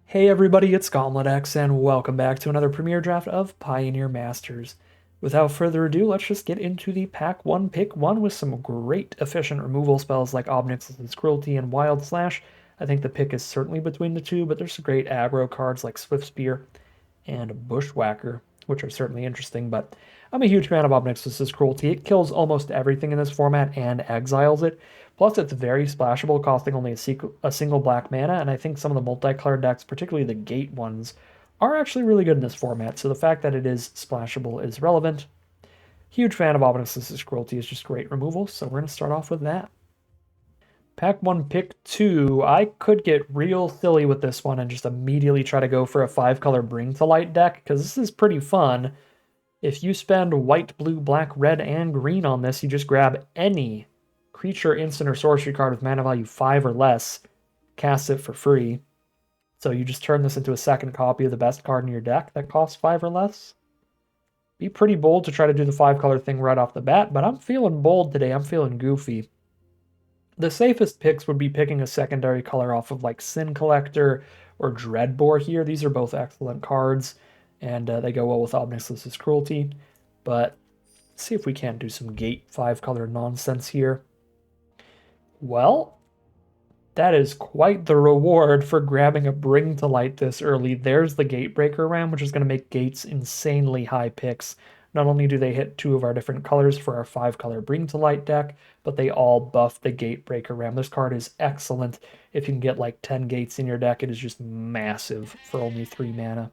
Hey everybody, it's Gauntlet X, and welcome back to another premiere draft of Pioneer Masters. Without further ado, let's just get into the pack 1 pick 1 with some great efficient removal spells like Obnixilis' Cruelty and Wild Slash. I think the pick is certainly between the two, but there's some great aggro cards like Swift Spear and Bushwhacker, which are certainly interesting, but I'm a huge fan of Obnixilis' Cruelty. It kills almost everything in this format and exiles it. Plus, it's very splashable, costing only a single black mana, and I think some of the multicolored decks, particularly the Gate ones, are actually really good in this format, so the fact that it is splashable is relevant. Huge fan of Obnixilis' Cruelty, is just great removal, so we're going to start off with that. Pack 1, pick 2. I could get real silly with this one and just immediately try to go for a 5-color Bring to Light deck, because this is pretty fun. If you spend white, blue, black, red, and green on this, you just grab any creature, instant, or sorcery card with mana value 5 or less, cast it for free. So you just turn this into a second copy of the best card in your deck that costs 5 or less. Be pretty bold to try to do the 5-color thing right off the bat, but I'm feeling bold today. I'm feeling goofy. The safest picks would be picking a secondary color off of like Sin Collector or Dreadbore here. These are both excellent cards, and they go well with Obnixilis' Cruelty. But let's see if we can't do some Gate 5-color nonsense here. Well, that is quite the reward for grabbing a Bring to Light this early. There's the Gatebreaker Ram, which is going to make Gates insanely high picks. Not only do they hit 2 of our different colors for our 5-color Bring to Light deck, but they all buff the Gatebreaker Ram. This card is excellent. If you can get like 10 gates in your deck, it is just massive for only 3 mana.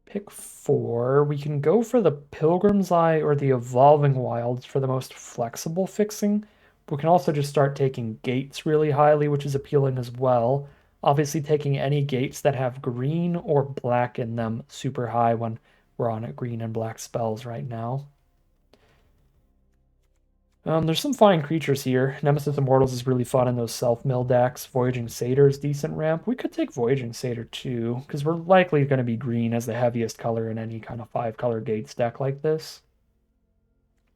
Pick 4. We can go for the Pilgrim's Eye or the Evolving Wilds for the most flexible fixing. We can also just start taking gates really highly, which is appealing as well. Obviously, taking any gates that have green or black in them super high when we're on green and black spells right now. There's some fine creatures here. Nemesis Immortals is really fun in those self-mill decks. Voyaging Satyr is decent ramp. We could take Voyaging Satyr too, because we're likely going to be green as the heaviest color in any kind of 5-color gates deck like this.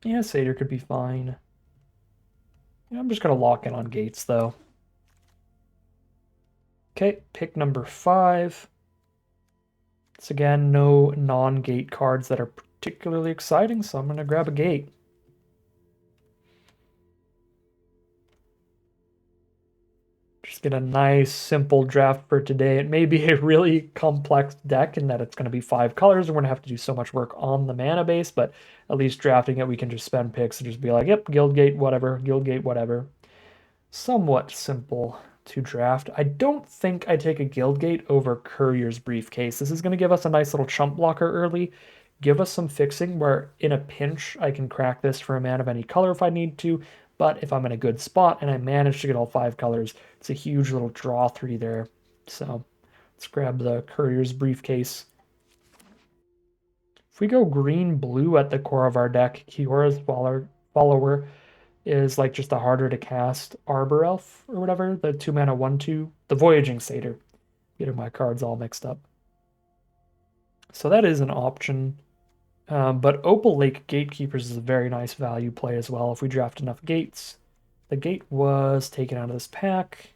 Yeah, Satyr could be fine. Yeah, I'm just going to lock in on gates though. Okay, pick number 5. It's again no non-gate cards that are particularly exciting, so I'm going to grab a gate. Just get a nice simple draft for today. It may be a really complex deck in that it's going to be 5 colors and we're going to have to do so much work on the mana base, but at least drafting it we can just spend picks and just be like, yep, Guildgate, whatever, Guildgate, whatever. Somewhat simple to draft. I don't think I take a Guildgate over Courier's Briefcase. This is going to give us a nice little chump blocker early, give us some fixing where in a pinch I can crack this for a mana of any color if I need to, but if I'm in a good spot and I manage to get all 5 colors, it's a huge little draw 3 there. So let's grab the Courier's Briefcase. If we go green-blue at the core of our deck, Kiora's follower is like just a harder to cast Arbor Elf or whatever, the 2 mana 1/2, the Voyaging Satyr. Getting my cards all mixed up. So that is an option. But Opal Lake Gatekeepers is a very nice value play as well if we draft enough gates. The gate was taken out of this pack,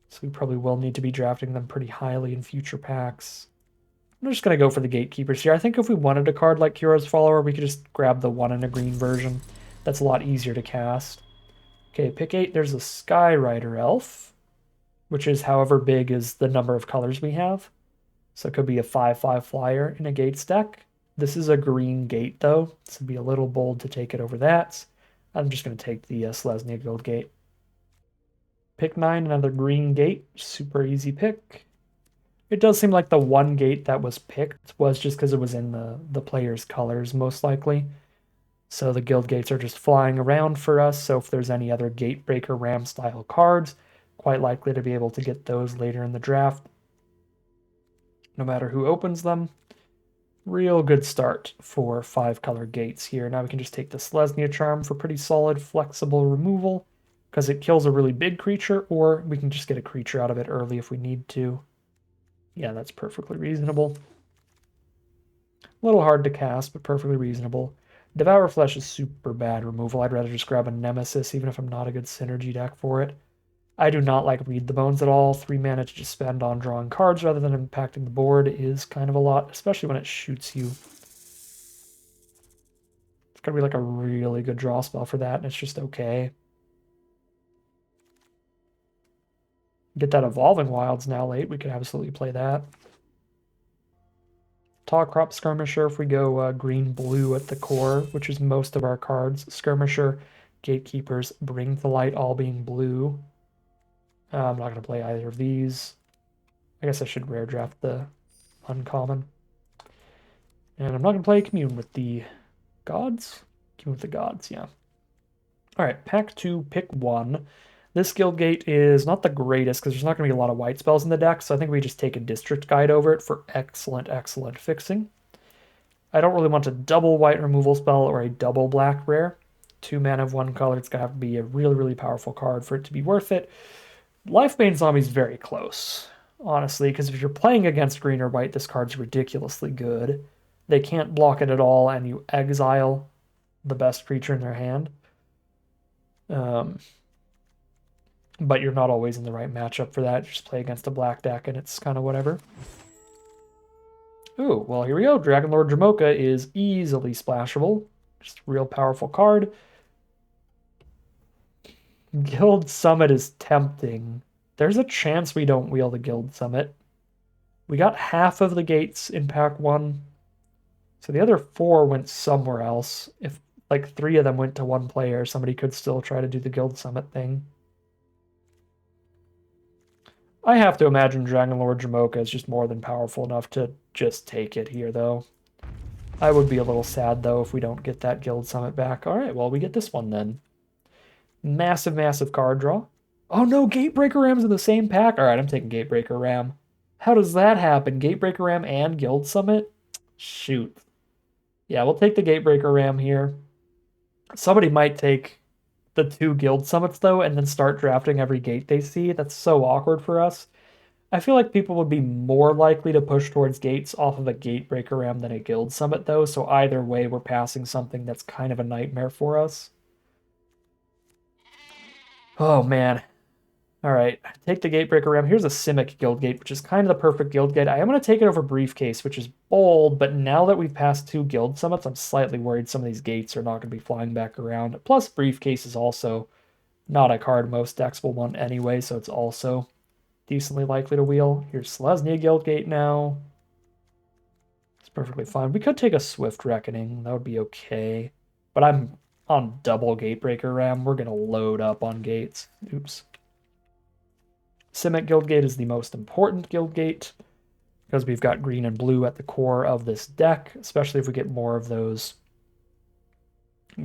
so we probably will need to be drafting them pretty highly in future packs. I'm just going to go for the Gatekeepers here. I think if we wanted a card like Kira's Follower, we could just grab the 1 in a green version. That's a lot easier to cast. Okay, pick 8, there's a Skyrider Elf, which is however big as the number of colors we have. So it could be a 5/5 flyer in a Gates deck. This is a green gate, though, so it'd be a little bold to take it over that. I'm just going to take the Selesnya Guild Gate. Pick 9, another green gate. Super easy pick. It does seem like the one gate that was picked was just because it was in the player's colors, most likely. So the guild gates are just flying around for us, so if there's any other Gatebreaker Ram style cards, quite likely to be able to get those later in the draft. No matter who opens them. Real good start for 5-color gates here. Now we can just take the Selesnya Charm for pretty solid, flexible removal, because it kills a really big creature, or we can just get a creature out of it early if we need to. Yeah, that's perfectly reasonable. A little hard to cast, but perfectly reasonable. Devour Flesh is super bad removal. I'd rather just grab a Nemesis, even if I'm not a good synergy deck for it. I do not like Read the Bones at all. 3 mana to just spend on drawing cards rather than impacting the board is kind of a lot, especially when it shoots you. It's gonna be like a really good draw spell for that, and it's just okay. Get that Evolving Wilds now late. We could absolutely play that. Tall Crop Skirmisher if we go green-blue at the core, which is most of our cards. Skirmisher, Gatekeepers, Bring to Light all being blue. I'm not going to play either of these. I guess I should rare draft the uncommon. And I'm not going to play Commune with the Gods. Commune with the Gods, yeah. Alright, pack 2, pick 1. This guild gate is not the greatest because there's not going to be a lot of white spells in the deck, so I think we just take a district guide over it for excellent, excellent fixing. I don't really want a double white removal spell or a double black rare. 2 mana of 1 color, it's going to have to be a really, really powerful card for it to be worth it. Lifebane Zombie's very close, honestly, because if you're playing against green or white, this card's ridiculously good. They can't block it at all, and you exile the best creature in their hand. But you're not always in the right matchup for that. You just play against a black deck, and it's kind of whatever. Ooh, well, here we go. Dragon Lord Jamoka is easily splashable. Just a real powerful card. Guild Summit is tempting. There's a chance we don't wheel the Guild Summit. We got half of the gates in pack 1. So the other 4 went somewhere else. If like 3 of them went to 1 player, somebody could still try to do the Guild Summit thing. I have to imagine Dragon Lord Jamoka is just more than powerful enough to just take it here, though. I would be a little sad, though, if we don't get that Guild Summit back. All right, well, we get this one, then. Massive, massive card draw. Oh, no, Gatebreaker Ram's in the same pack? All right, I'm taking Gatebreaker Ram. How does that happen? Gatebreaker Ram and Guild Summit? Shoot. Yeah, we'll take the Gatebreaker Ram here. Somebody might take the 2 Guild Summits, though, and then start drafting every gate they see. That's so awkward for us. I feel like people would be more likely to push towards gates off of a Gatebreaker Ram than a Guild Summit, though, so either way, we're passing something that's kind of a nightmare for us. Oh, man. All right, take the Gatebreaker Ram. Here's a Simic Guild Gate, which is kind of the perfect guild gate. I am going to take it over Briefcase, which is bold, but now that we've passed 2 Guild Summits, I'm slightly worried some of these gates are not going to be flying back around. Plus, Briefcase is also not a card most decks will want anyway, so it's also decently likely to wheel. Here's Selesnya Guild Gate now. It's perfectly fine. We could take a Swift Reckoning. That would be okay. But I'm on double Gatebreaker Ram. We're going to load up on gates. Oops. Simic Guildgate is the most important Guildgate because we've got green and blue at the core of this deck, especially if we get more of those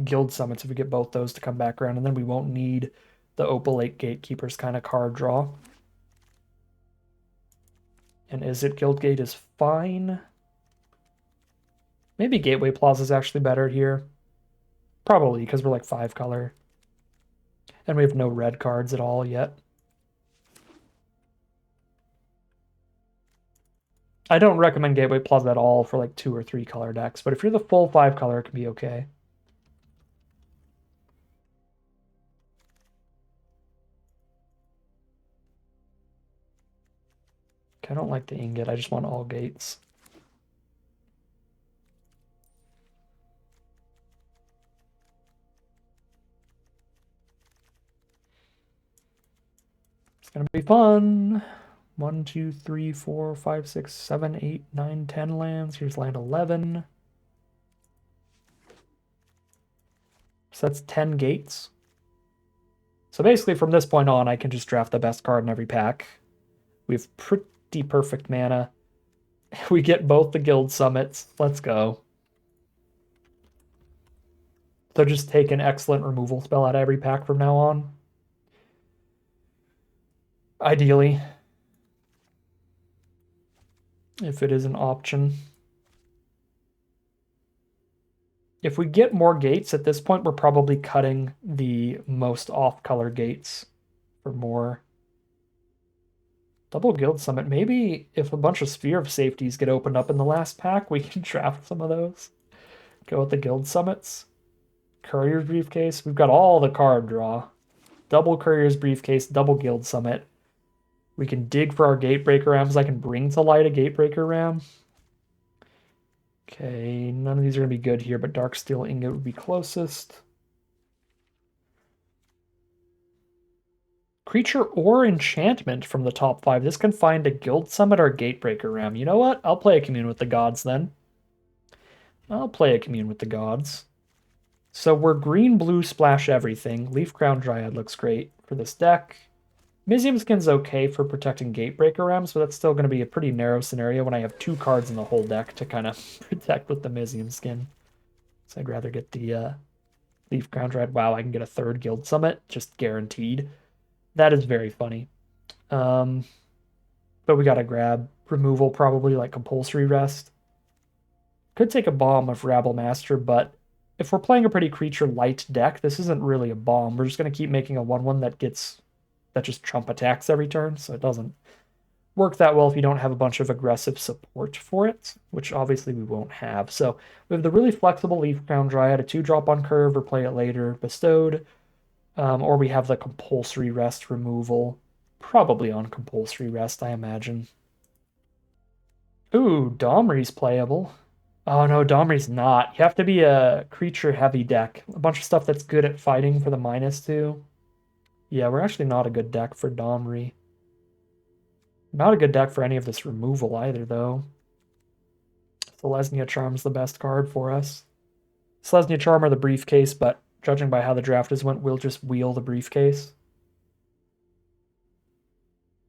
Guild Summits, if we get both those to come back around, and then we won't need the Opalate Gatekeepers kind of card draw. And Izzet Guildgate is fine. Maybe Gateway Plaza is actually better here. Probably, because we're like 5 color. And we have no red cards at all yet. I don't recommend Gateway Plaza at all for like 2 or 3 color decks, but if you're the full 5 color, it can be okay. I don't like the ingot, I just want all gates. It's gonna be fun. 1, 2, 3, 4, 5, 6, 7, 8, 9, 10 lands. Here's land 11. So that's 10 gates. So basically from this point on, I can just draft the best card in every pack. We have pretty perfect mana. We get both the Guild Summits. Let's go. So just take an excellent removal spell out of every pack from now on. Ideally. If it is an option. If we get more gates at this point, we're probably cutting the most off-color gates for more. Double Guild Summit. Maybe if a bunch of Sphere of Safeties get opened up in the last pack, we can draft some of those. Go with the Guild Summits. Courier's Briefcase. We've got all the card draw. double Courier's Briefcase, double Guild Summit. We can dig for our Gatebreaker Rams. I can bring to light a Gatebreaker Ram. Okay, none of these are going to be good here, but Darksteel Ingot would be closest. Creature or enchantment from the top 5. This can find a Guild Summit or Gatebreaker Ram. You know what? I'll play a Commune with the Gods then. I'll play a Commune with the Gods. So we're green-blue splash everything. Leaf Crown Dryad looks great for this deck. Mizium Skin's okay for protecting Gatebreaker Rams, but that's still going to be a pretty narrow scenario when I have 2 cards in the whole deck to kind of protect with the Mizium Skin. So I'd rather get the Leaf Crown Dryad. Wow, I can get a 3rd Guild Summit, just guaranteed. That is very funny. But we gotta grab removal, probably like Compulsory Rest. Could take a bomb of Rabble Master, but if we're playing a pretty creature light deck, this isn't really a bomb. We're just gonna keep making a 1/1 that just chump attacks every turn, so it doesn't work that well if you don't have a bunch of aggressive support for it, which obviously we won't have. So we have the really flexible Leaf Crown Dryad, a 2-drop on curve or play it later, bestowed. Or we have the Compulsory Rest removal. Probably on Compulsory Rest, I imagine. Ooh, Domri's playable. Oh no, Domri's not. You have to be a creature-heavy deck. A bunch of stuff that's good at fighting for the -2. Yeah, we're actually not a good deck for Domri. Not a good deck for any of this removal either, though. Selesnya Charm's the best card for us. Selesnya Charm or the Briefcase, but judging by how the draft has went, we'll just wheel the Briefcase.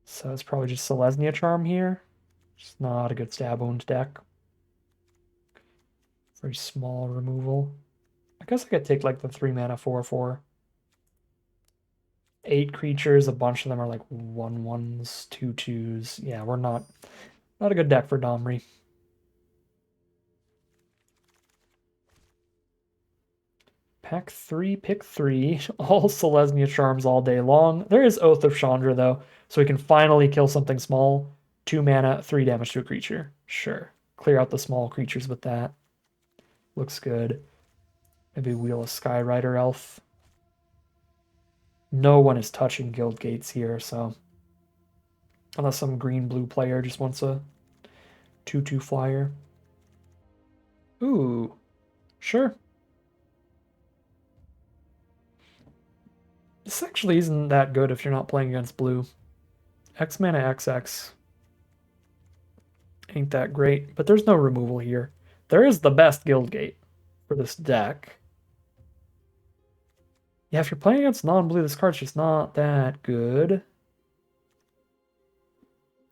So it's probably just Selesnya Charm here. Just not a good stab wound deck. Very small removal. I guess I could take like the 3-mana 4/4. 8 creatures, a bunch of them are like 1/1s, 2/2s. Yeah, we're not a good deck for Domri. Pack 3, pick 3. All Selesnya Charms all day long. There is Oath of Chandra, though, so we can finally kill something small. 2 mana, 3 damage to a creature. Sure. Clear out the small creatures with that. Looks good. Maybe wheel a Skyrider Elf. No one is touching Guild Gates here, so... Unless some green-blue player just wants a 2/2 flyer. Ooh. Sure. This actually isn't that good if you're not playing against blue. X mana XX ain't that great, but there's no removal here. There is the best Guild Gate for this deck. Yeah, if you're playing against non-blue, this card's just not that good.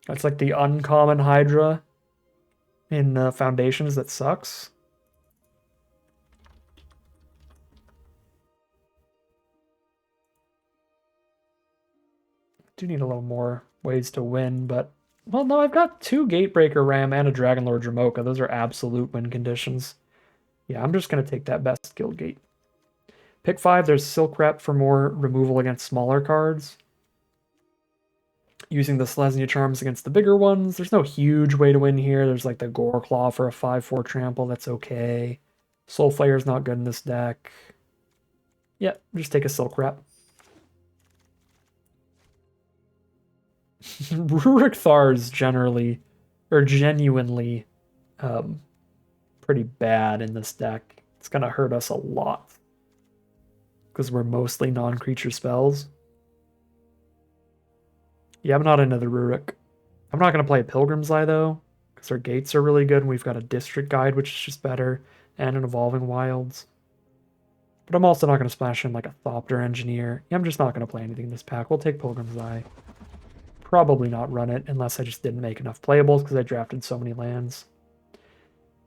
It's like the uncommon Hydra in Foundations that sucks. Do need a little more ways to win, but... Well, no, I've got 2 Gatebreaker Ram and a Dragonlord Jamocha. Those are absolute win conditions. Yeah, I'm just going to take that best Guild Gate. Pick 5, there's Silk Rep for more removal against smaller cards. Using the Selesnya Charms against the bigger ones. There's no huge way to win here. There's like the Goreclaw for a 5/4 trample. That's okay. Soul Flayer's not good in this deck. Yeah, just take a Silk Rep. Rurik Thar's generally, or genuinely, pretty bad in this deck. It's gonna hurt us a lot. Because we're mostly non-creature spells. Yeah, I'm not into the Rurik. I'm not going to play Pilgrim's Eye, though, because our gates are really good, and we've got a District Guide, which is just better, and an Evolving Wilds. But I'm also not going to splash in like a Thopter Engineer. Yeah, I'm just not going to play anything in this pack. We'll take Pilgrim's Eye. Probably not run it, unless I just didn't make enough playables, because I drafted so many lands.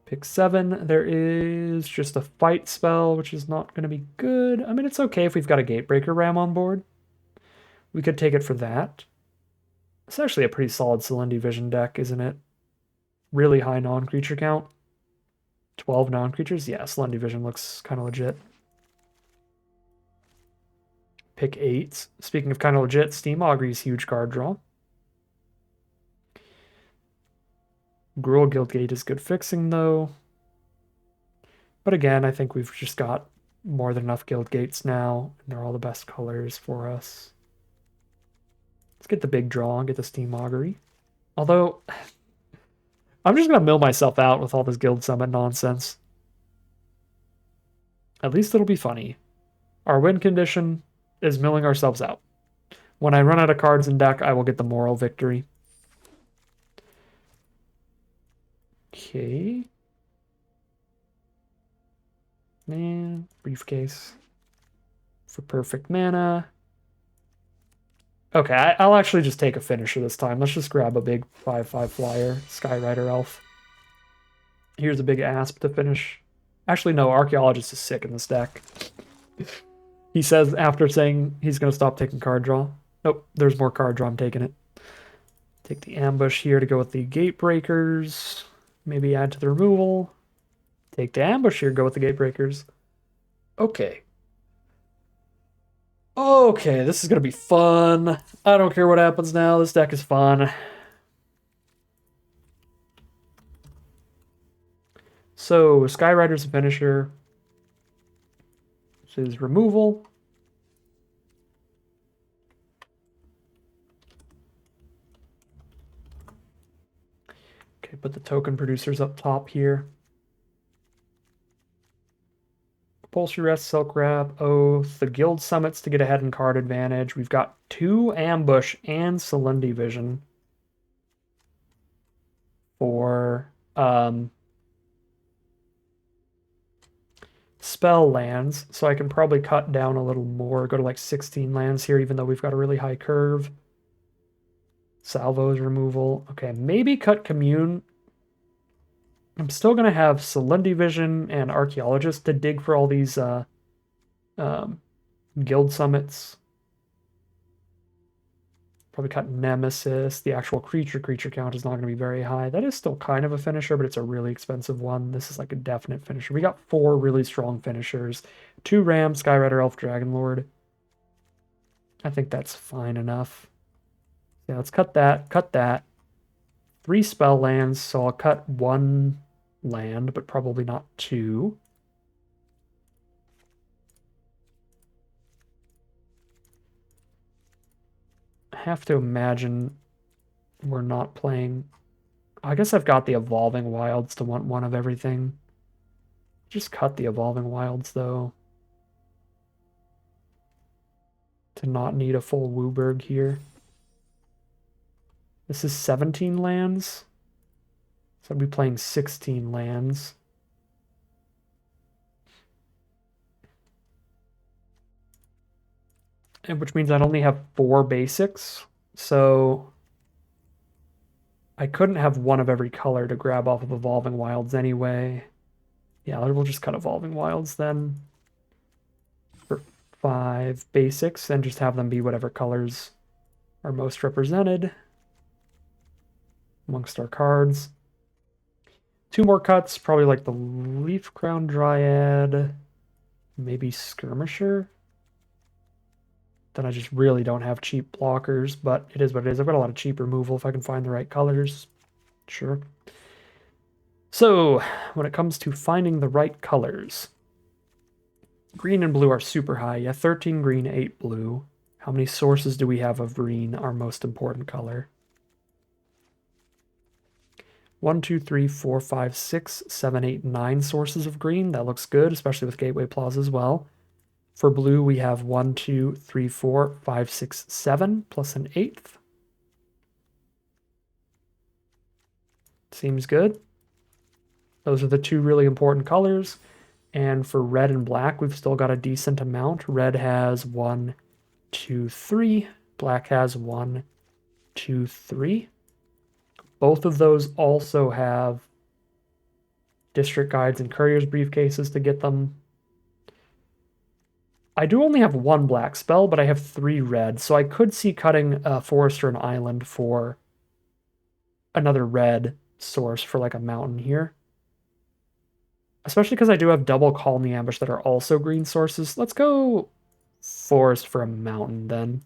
Pick 7, there is just a Fight spell, which is not going to be good. I mean, it's okay if we've got a Gatebreaker Ram on board. We could take it for that. It's actually a pretty solid Selendi Vision deck, isn't it? Really high non-creature count. 12 non-creatures? Yeah, Selendi Vision looks kind of legit. Pick 8. Speaking of kind of legit, Steam Augur's huge card draw. Gruul Guildgate is good fixing, though. But again, I think we've just got more than enough guild gates now, and they're all the best colors for us. Let's get the big draw and get the Steam Augury. Although, I'm just going to mill myself out with all this guild summit nonsense. At least it'll be funny. Our win condition is milling ourselves out. When I run out of cards in deck, I will get the moral victory. Okay. And briefcase for perfect mana. Okay, I'll actually just take a finisher this time. Let's just grab a big 5/5 flyer, Skyrider Elf. Here's a big Asp to finish. Actually, no, Archaeologist is sick in this deck. He says after saying he's going to stop taking card draw. Nope, there's more card draw. I'm taking it. Take the Ambush here to go with the Gate Breakers. Maybe add to the removal. Take the Ambush here, go with the Gate Breakers. Okay. Okay, this is going to be fun. I don't care what happens now. This deck is fun. So, Skyrider's a finisher. This is removal. Okay, put the token producers up top here. Compulsory Rest, Silk Wrap, Oath, the Guild Summits to get ahead in card advantage. We've got 2 Ambush and Solemnity Vision for spell lands, so I can probably cut down a little more, go to like 16 lands here, even though we've got a really high curve. Salvo's removal. Okay, maybe cut Commune. I'm still going to have Solemnity Vision and Archaeologist to dig for all these guild summits. Probably cut Nemesis. The actual creature count is not going to be very high. That is still kind of a finisher, but it's a really expensive one. This is like a definite finisher. We got 4 really strong finishers. 2 Ram, Skyrider, Elf, Dragonlord. I think that's fine enough. Yeah, let's cut that. Cut that. 3 spell lands, so I'll cut 1 land, but probably not 2. I have to imagine we're not playing. I guess I've got the Evolving Wilds to want 1 of everything. Just cut the Evolving Wilds, though, to not need a full Wooburg here. This is 17 lands. So I'd be playing 16 lands. And which means I'd only have 4 basics. So I couldn't have 1 of every color to grab off of Evolving Wilds anyway. Yeah, we'll just cut Evolving Wilds then for 5 basics and just have them be whatever colors are most represented amongst our cards. 2 more cuts, probably like the Leaf Crown Dryad, maybe Skirmisher. Then I just really don't have cheap blockers, but it is what it is. I've got a lot of cheap removal if I can find the right colors. Sure. So, when it comes to finding the right colors, green and blue are super high. Yeah, 13 green, 8 blue. How many sources do we have of green, our most important color? 1, 2, 3, 4, 5, 6, 7, 8, 9 sources of green. That looks good, especially with Gateway Plaza as well. For blue, we have 1, 2, 3, 4, 5, 6, 7, plus an 8th. Seems good. Those are the 2 really important colors. And for red and black, we've still got a decent amount. Red has 1, 2, 3. Black has 1, 2, 3. Both of those also have district guides and couriers briefcases to get them. I do only have 1 black spell, but I have 3 red, so I could see cutting a forest or an island for another red source for like a mountain here. Especially because I do have double Call Me Ambush that are also green sources. Let's go forest for a mountain then.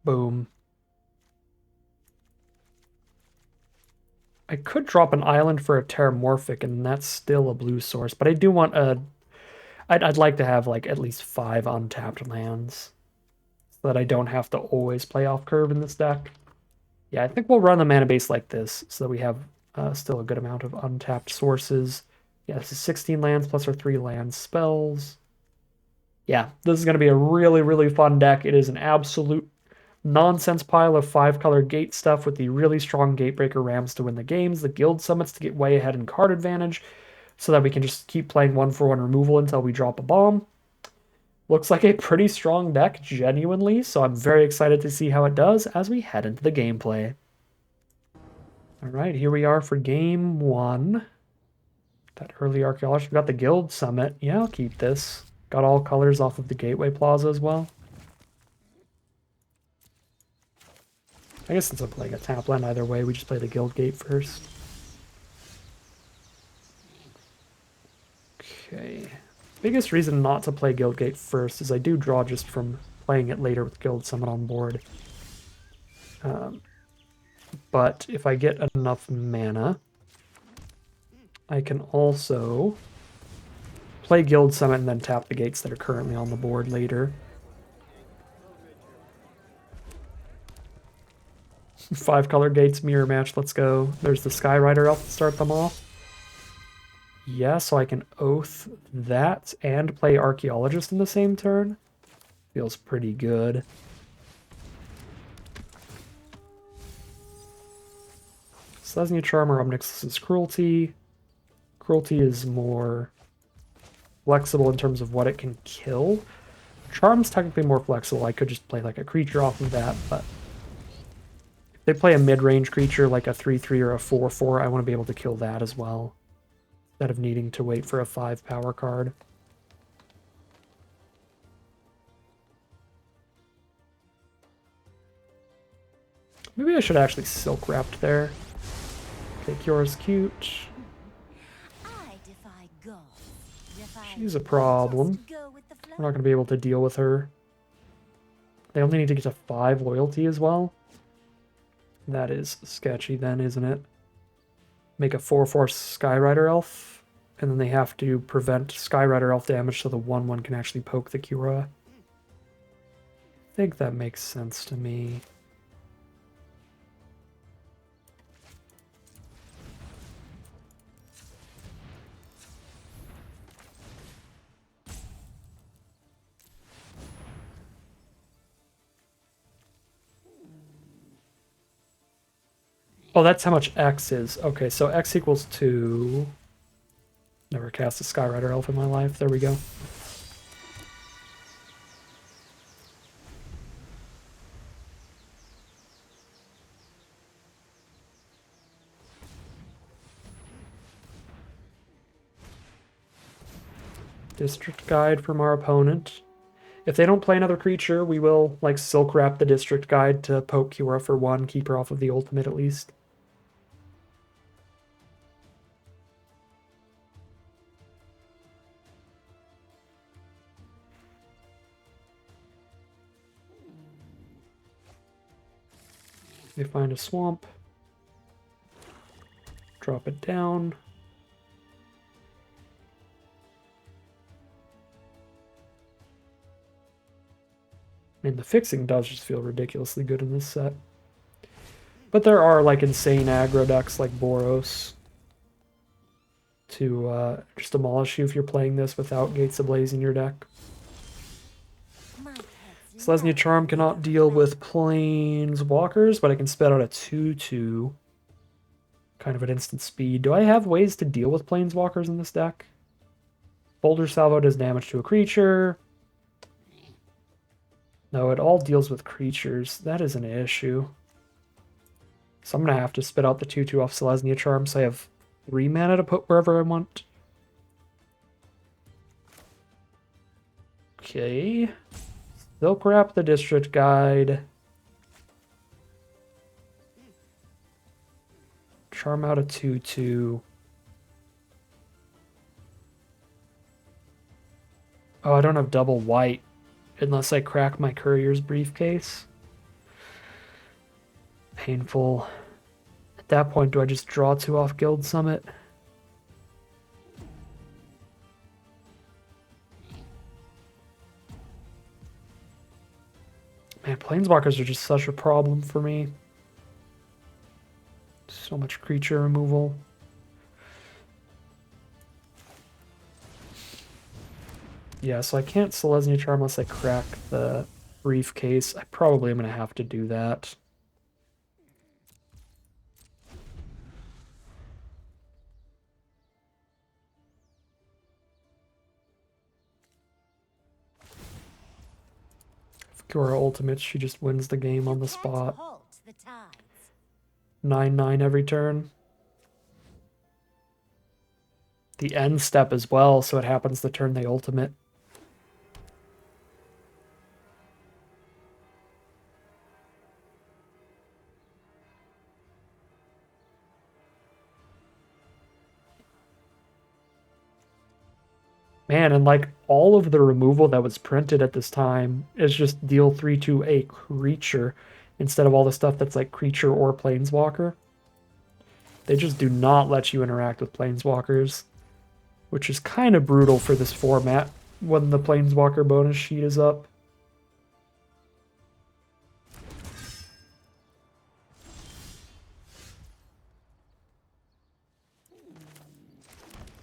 Boom. I could drop an island for a Terramorphic, and that's still a blue source, but I do want a... I'd like to have, like, at least 5 untapped lands, so that I don't have to always play off curve in this deck. Yeah, I think we'll run the mana base like this, so that we have still a good amount of untapped sources. Yeah, this is 16 lands plus our 3 land spells. Yeah, this is going to be a really, really fun deck. It is an absolute nonsense pile of 5-color gate stuff with the really strong Gatebreaker Rams to win the games, the Guild Summits to get way ahead in card advantage, so that we can just keep playing 1-for-1 removal until we drop a bomb. Looks like a pretty strong deck, genuinely, so I'm very excited to see how it does as we head into the gameplay. Alright, here we are for game 1. That early archaeologist. We got the Guild Summit. Yeah, I'll keep this. Got all colors off of the Gateway Plaza as well. I guess since I'm playing a tap land either way, we just play the Guild Gate first. Okay. Biggest reason not to play Guild Gate first is I do draw just from playing it later with Guild Summit on board. But if I get enough mana, I can also play Guild Summit and then tap the gates that are currently on the board later. 5-color gates, mirror match, let's go. There's the Skyrider Elf to start them off. Yeah, so I can Oath that and play Archaeologist in the same turn. Feels pretty good. Selesnya Charm or Obnixilus's Cruelty. Cruelty is more flexible in terms of what it can kill. Charm's technically more flexible. I could just play like a creature off of that, but if they play a mid-range creature like a 3/3 or a 4/4, I want to be able to kill that as well, instead of needing to wait for a 5 power card. Maybe I should actually Silk Wrapped there. Okay, Kyora's cute. She's a problem. We're not going to be able to deal with her. They only need to get to 5 loyalty as well. That is sketchy then, isn't it? Make a 4/4 Skyrider Elf, and then they have to prevent Skyrider Elf damage so the 1/1 can actually poke the Kura. I think that makes sense to me. Oh, that's how much X is. Okay, so X equals 2. Never cast a Skyrider Elf in my life. There we go. District Guide from our opponent. If they don't play another creature, we will, like, Silk Wrap the District Guide to poke Kura for 1, keep her off of the ultimate at least. They find a swamp. Drop it down. And the fixing does just feel ridiculously good in this set. But there are like insane aggro decks like Boros to just demolish you if you're playing this without Gates Ablaze in your deck. Selesnya Charm cannot deal with Planeswalkers, but I can spit out a 2/2. Kind of at instant speed. Do I have ways to deal with Planeswalkers in this deck? Boulder Salvo does damage to a creature. No, it all deals with creatures. That is an issue. So I'm going to have to spit out the 2/2 off Selesnya Charm so I have 3 mana to put wherever I want. Okay. Silk Wrap the District Guide. Charm out a 2/2. Oh, I don't have double white. Unless I crack my courier's briefcase. Painful. that point, do I just draw 2 off Guild Summit? Man, Planeswalkers are just such a problem for me. So much creature removal. Yeah, so I can't Selesnya Charm unless I crack the briefcase. I probably am going to have to do that. If Kiora ultimates, she just wins the game on the spot. 9/9 every turn. The end step as well, so it happens the turn they ultimate. Man, and like all of the removal that was printed at this time is just deal 3 to a creature instead of all the stuff that's like creature or planeswalker. They just do not let you interact with planeswalkers, which is kind of brutal for this format when the planeswalker bonus sheet is up.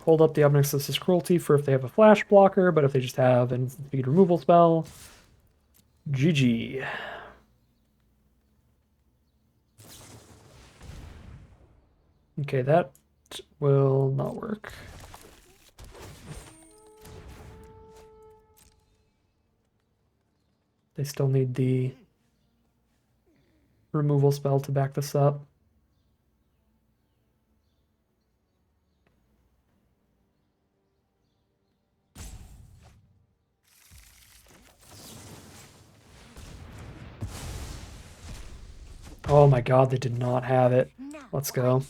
Hold up the Obnix's Cruelty for if they have a flash blocker, but if they just have an instant speed removal spell, GG. Okay, that will not work. They still need the removal spell to back this up. Oh my god, they did not have it. Let's go.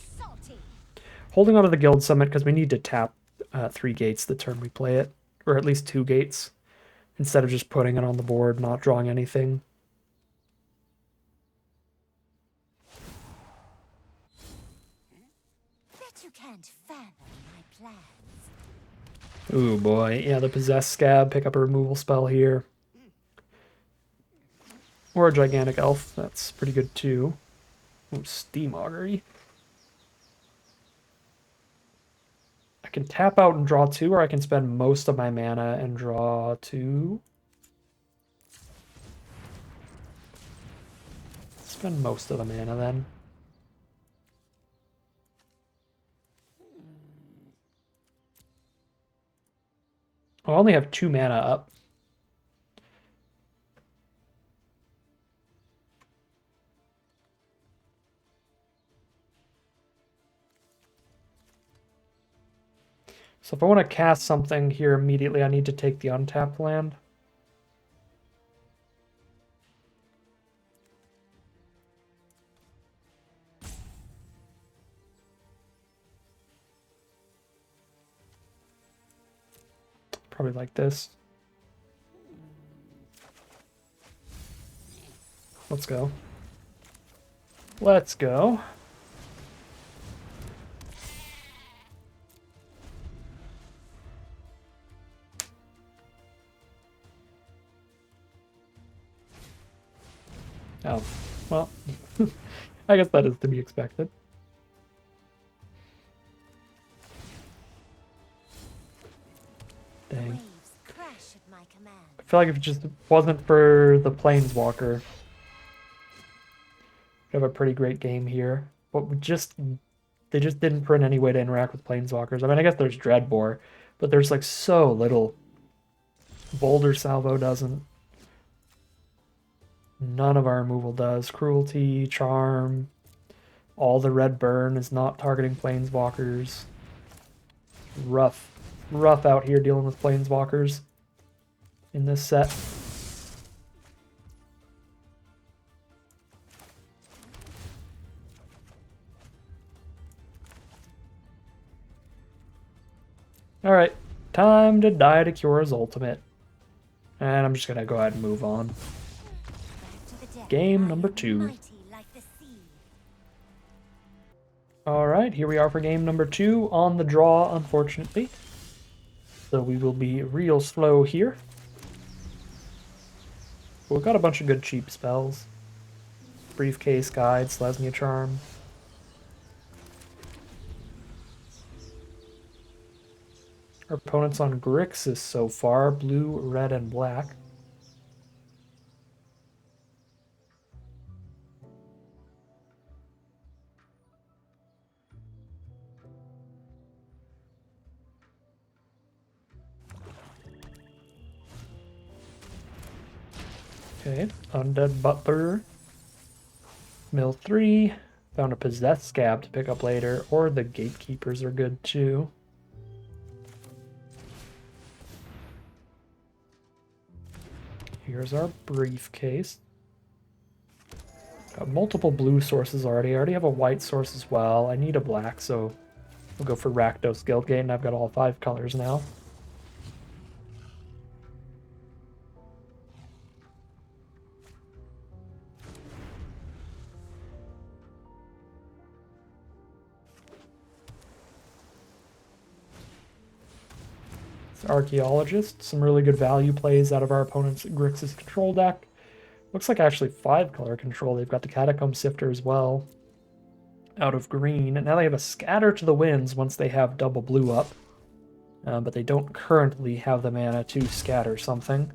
Holding on to the Guild Summit because we need to tap 3 gates the turn we play it. Or at least 2 gates. Instead of just putting it on the board, not drawing anything. Bet you can't fathom my plans. Ooh boy, yeah, the Possessed Scab, pick up a removal spell here. Or a Gigantic Elf, that's pretty good too. Ooh, Steam Augury. I can tap out and draw 2, or I can spend most of my mana and draw 2. Spend most of the mana then. I only have 2 mana up. So if I want to cast something here immediately, I need to take the untapped land. Probably like this. Let's go. Let's go. Oh, well, I guess that is to be expected. Dang. I feel like if it just wasn't for the Planeswalker, we'd have a pretty great game here. But they just didn't print any way to interact with Planeswalkers. I mean, I guess there's Dreadbore, but there's like so little. Boulder Salvo doesn't. None of our removal does. Cruelty, Charm, all the red burn is not targeting Planeswalkers. Rough out here dealing with Planeswalkers in this set. Alright, time to die to Kyora's ultimate. And I'm just gonna go ahead and move on. Game number 2. Alright, here we are for game number 2 on the draw, unfortunately. So we will be real slow here. But we've got a bunch of good cheap spells. Briefcase Guide, Selesnya Charm. Our opponent's on Grixis so far, blue, red, and black. Okay, Undead Butler. Mill 3. Found a Possessed Scab to pick up later, or the Gatekeepers are good too. Here's our briefcase. Got multiple blue sources already. I already have a white source as well. I need a black, so we'll go for Rakdos Guildgate, and I've got all 5 colors now. Archaeologist, some really good value plays out of our opponent's Grixis control deck. Looks like actually 5 color control. They've got the Catacomb Sifter as well out of green. And now they have a Scatter to the Winds once they have double blue up. But they don't currently have the mana to scatter something.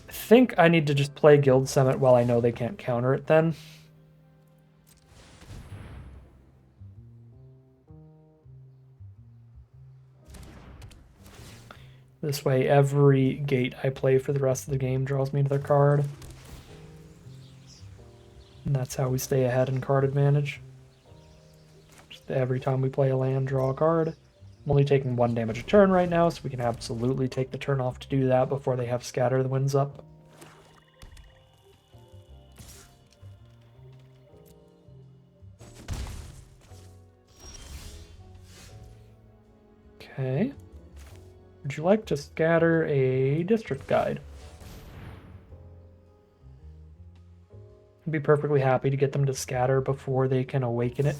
I think I need to just play Guild Summit while I know they can't counter it then. This way, every gate I play for the rest of the game draws me another card. And that's how we stay ahead in card advantage. Just every time we play a land, draw a card. I'm only taking 1 damage a turn right now, so we can absolutely take the turn off to do that before they have Scatter the Winds up. Okay. Would you like to scatter a district guide? I'd be perfectly happy to get them to scatter before they can awaken it.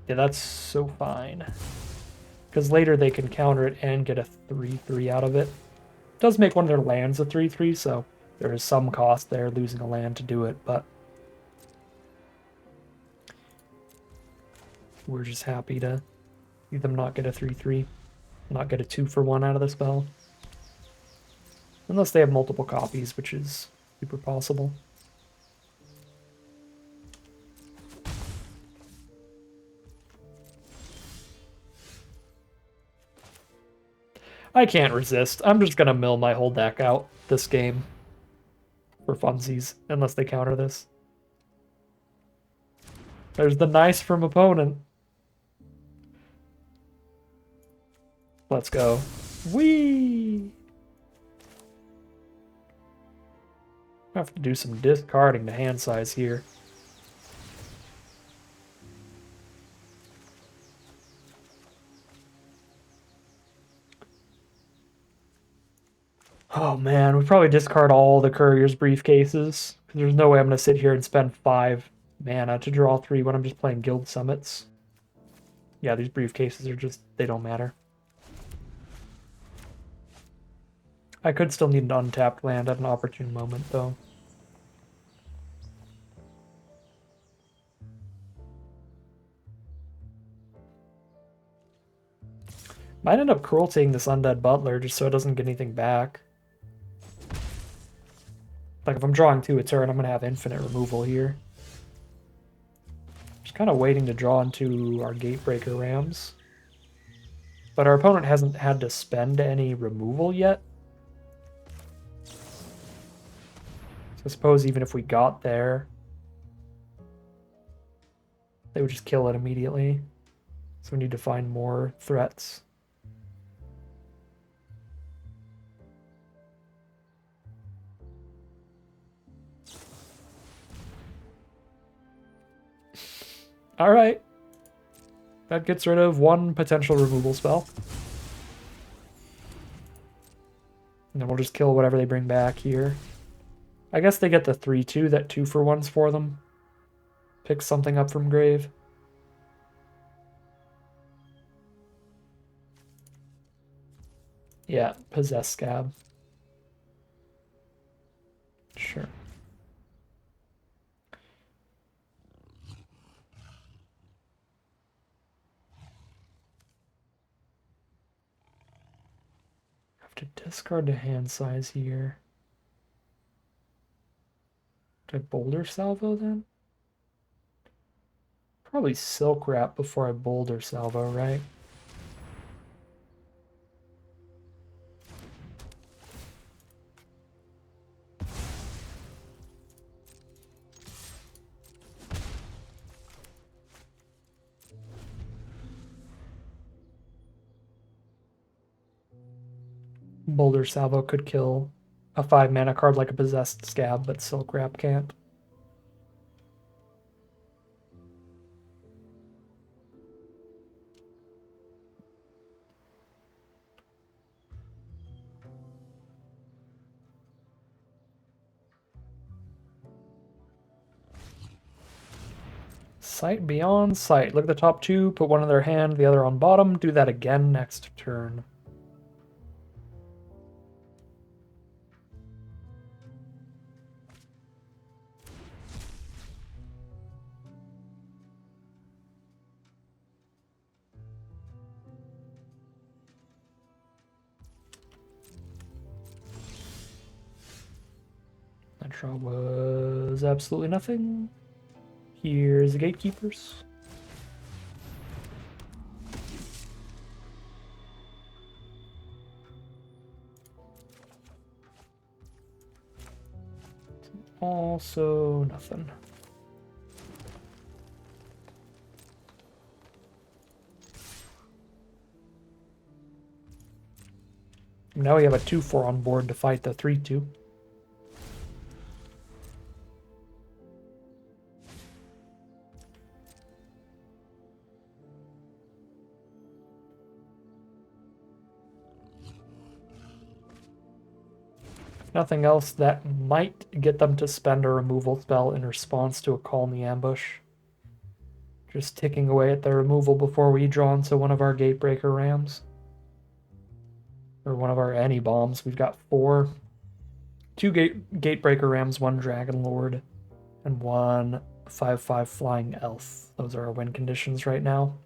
Yeah, that's so fine. Because later they can counter it and get a 3/3 out of it. It does make one of their lands a 3/3, so there is some cost there, losing a land to do it, but we're just happy to see them not get a 3/3. Not get a 2-for-1 out of the spell. Unless they have multiple copies, which is super possible. I can't resist. I'm just gonna mill my whole deck out this game. For funsies, unless they counter this. There's the nice from opponent. Let's go. Whee! I have to do some discarding to hand size here. Oh man, we probably discard all the courier's briefcases. There's no way I'm going to sit here and spend 5 mana to draw 3 when I'm just playing guild summits. Yeah, these briefcases are just, they don't matter. I could still need an untapped land at an opportune moment, though. Might end up crueltying this Undead Butler just so it doesn't get anything back. Like, if I'm drawing 2 a turn, I'm going to have infinite removal here. Just kind of waiting to draw into our Gatebreaker Rams. But our opponent hasn't had to spend any removal yet. So I suppose even if we got there, they would just kill it immediately. So we need to find more threats. Alright. That gets rid of 1 potential removal spell. And then we'll just kill whatever they bring back here. I guess they get the 3/2, that 2-for-1's for them. pick something up from grave. Yeah, possess scab. Sure. Have to discard the hand size here. Do I boulder salvo then? Probably silk wrap before I boulder salvo, right? Boulder salvo could kill a 5-mana card like a possessed scab, but silk wrap can't. Sight beyond sight. Look at the top two, put one in their hand, the other on bottom. Do that again next turn. That draw was absolutely nothing. Here's the Gatekeepers. Also nothing. Now we have a 2/4 on board to fight the 3/2. Nothing else that might get them to spend a removal spell in response to a Call in the Ambush. Just ticking away at the removal before we draw into one of our Gatebreaker Rams. Or one of our any bombs. We've got 4. 2 Gatebreaker Rams, 1 Dragon Lord, and 1 5/5 Flying Elf. Those are our win conditions right now.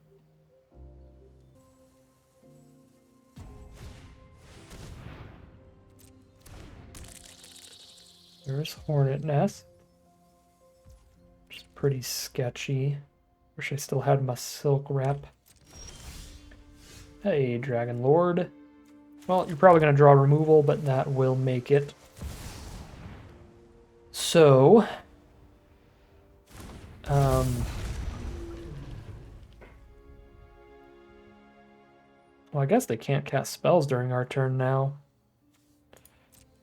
There's Hornet Nest. Which is pretty sketchy. Wish I still had my silk wrap. Hey, Dragon Lord. Well, you're probably going to draw removal, but that will make it. So, well, I guess they can't cast spells during our turn now.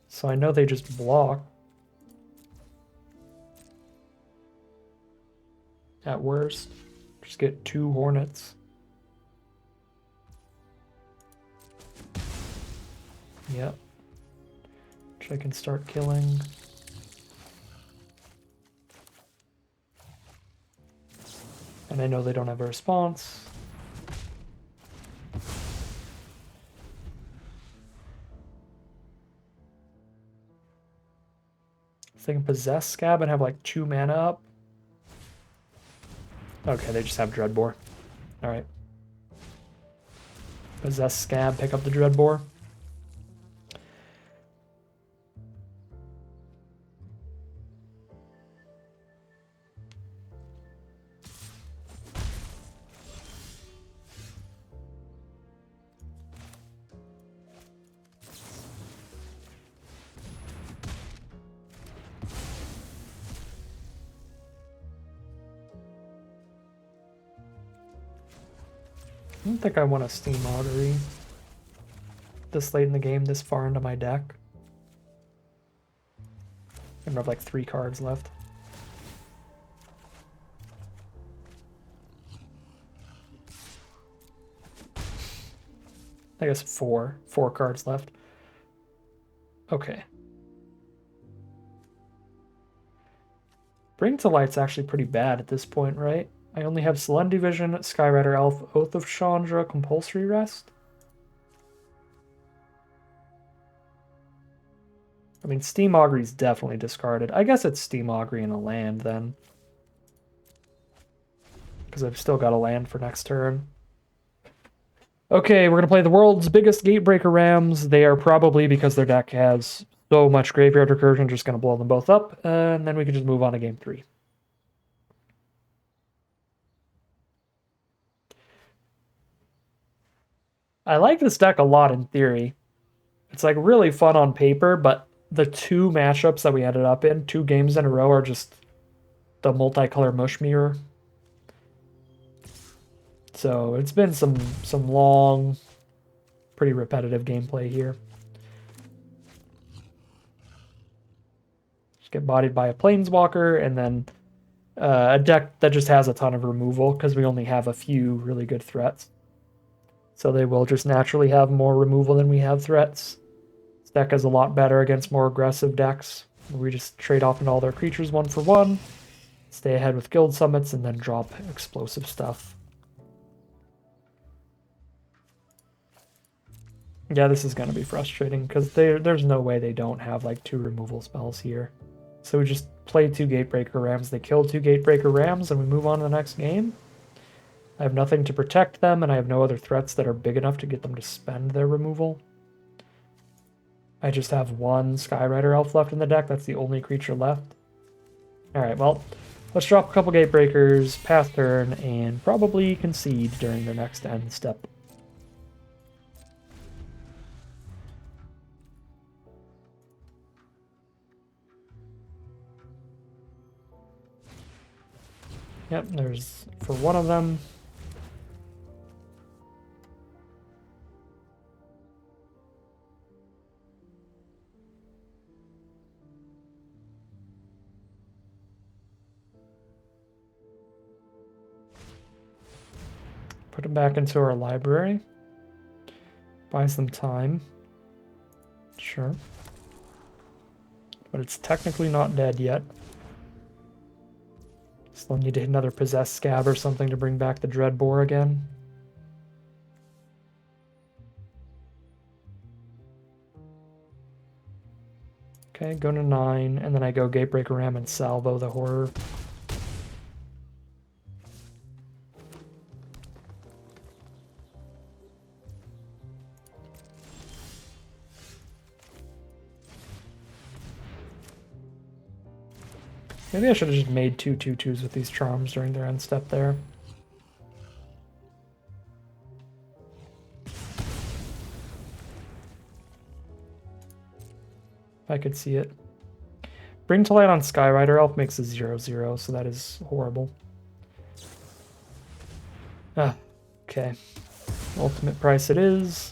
So I know they just block. At worst, just get 2 Hornets. Yep. Which I can start killing. And I know they don't have a response. So they can possess Scab and have like 2 mana up. Okay, they just have Dreadbore. Alright. Possess Scab, pick up the Dreadbore. I don't think I want a Steam Augury this late in the game, this far into my deck. I have like 3 cards left. I guess 4. 4 cards left. Okay. Bring to Light's actually pretty bad at this point, right? I only have Solemnity Vision, Skyrider Elf, Oath of Chandra, Compulsory Rest. I mean, Steam Augury's definitely discarded. I guess it's Steam Augury and a land then. Because I've still got a land for next turn. Okay, we're going to play the world's biggest Gatebreaker Rams. They are probably, because their deck has so much Graveyard Recursion, just going to blow them both up. And then we can just move on to game 3. I like this deck a lot in theory. It's like really fun on paper, but the 2 matchups that we ended up in, 2 games in a row, are just the multicolor mush mirror. So it's been some long, pretty repetitive gameplay here. Just get bodied by a Planeswalker, and then a deck that just has a ton of removal, because we only have a few really good threats. So they will just naturally have more removal than we have threats. This deck is a lot better against more aggressive decks. We just trade off into all their creatures 1 for 1, stay ahead with guild summits, and then drop explosive stuff. Yeah, this is going to be frustrating, because there's no way they don't have like 2 removal spells here. So we just play 2 Gatebreaker Rams, they kill 2 Gatebreaker Rams, and we move on to the next game. I have nothing to protect them, and I have no other threats that are big enough to get them to spend their removal. I just have 1 Skyrider Elf left in the deck. That's the only creature left. Alright, well, let's drop a couple Gatebreakers, pass turn, and probably concede during their next end step. Yep, there's for 1 of them. Put it back into our library. Buy some time. Sure. But it's technically not dead yet. Still need to hit another Possessed Scab or something to bring back the Dreadbore again. Okay, go to 9, and then I go Gatebreaker Ram and Salvo the Horror. Maybe I should have just made 2 2/2s with these charms during their end step there. If I could see it. Bring to Light on Skyrider Elf makes a 0/0, so that is horrible. Ah, okay. Ultimate price it is.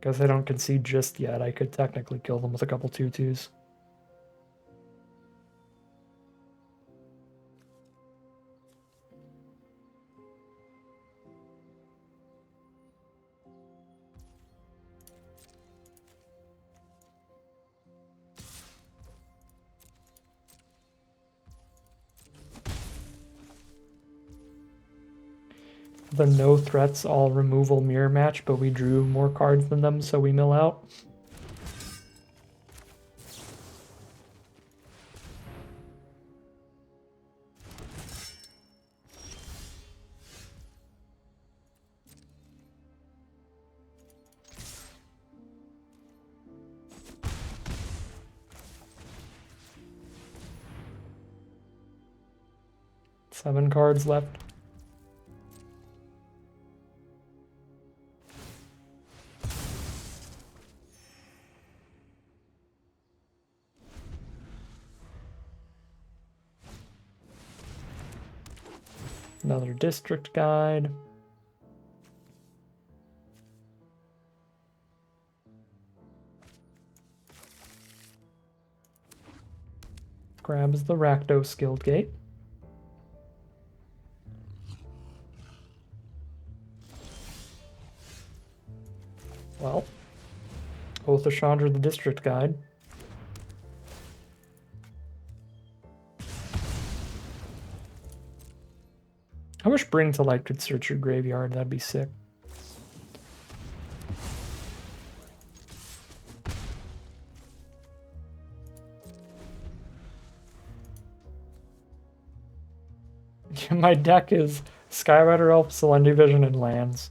Guess I don't concede just yet. I could technically kill them with a couple 2/2s. The no threats all removal mirror match, but we drew more cards than them, so we mill out. Seven cards left. Another district guide. Grabs the Rakdos Guild Gate. Well, Oath of Chandra, the District Guide. I wish Bring to Light could search your graveyard, that'd be sick. My deck is Skyrider Elf, Solemnity Vision, and lands.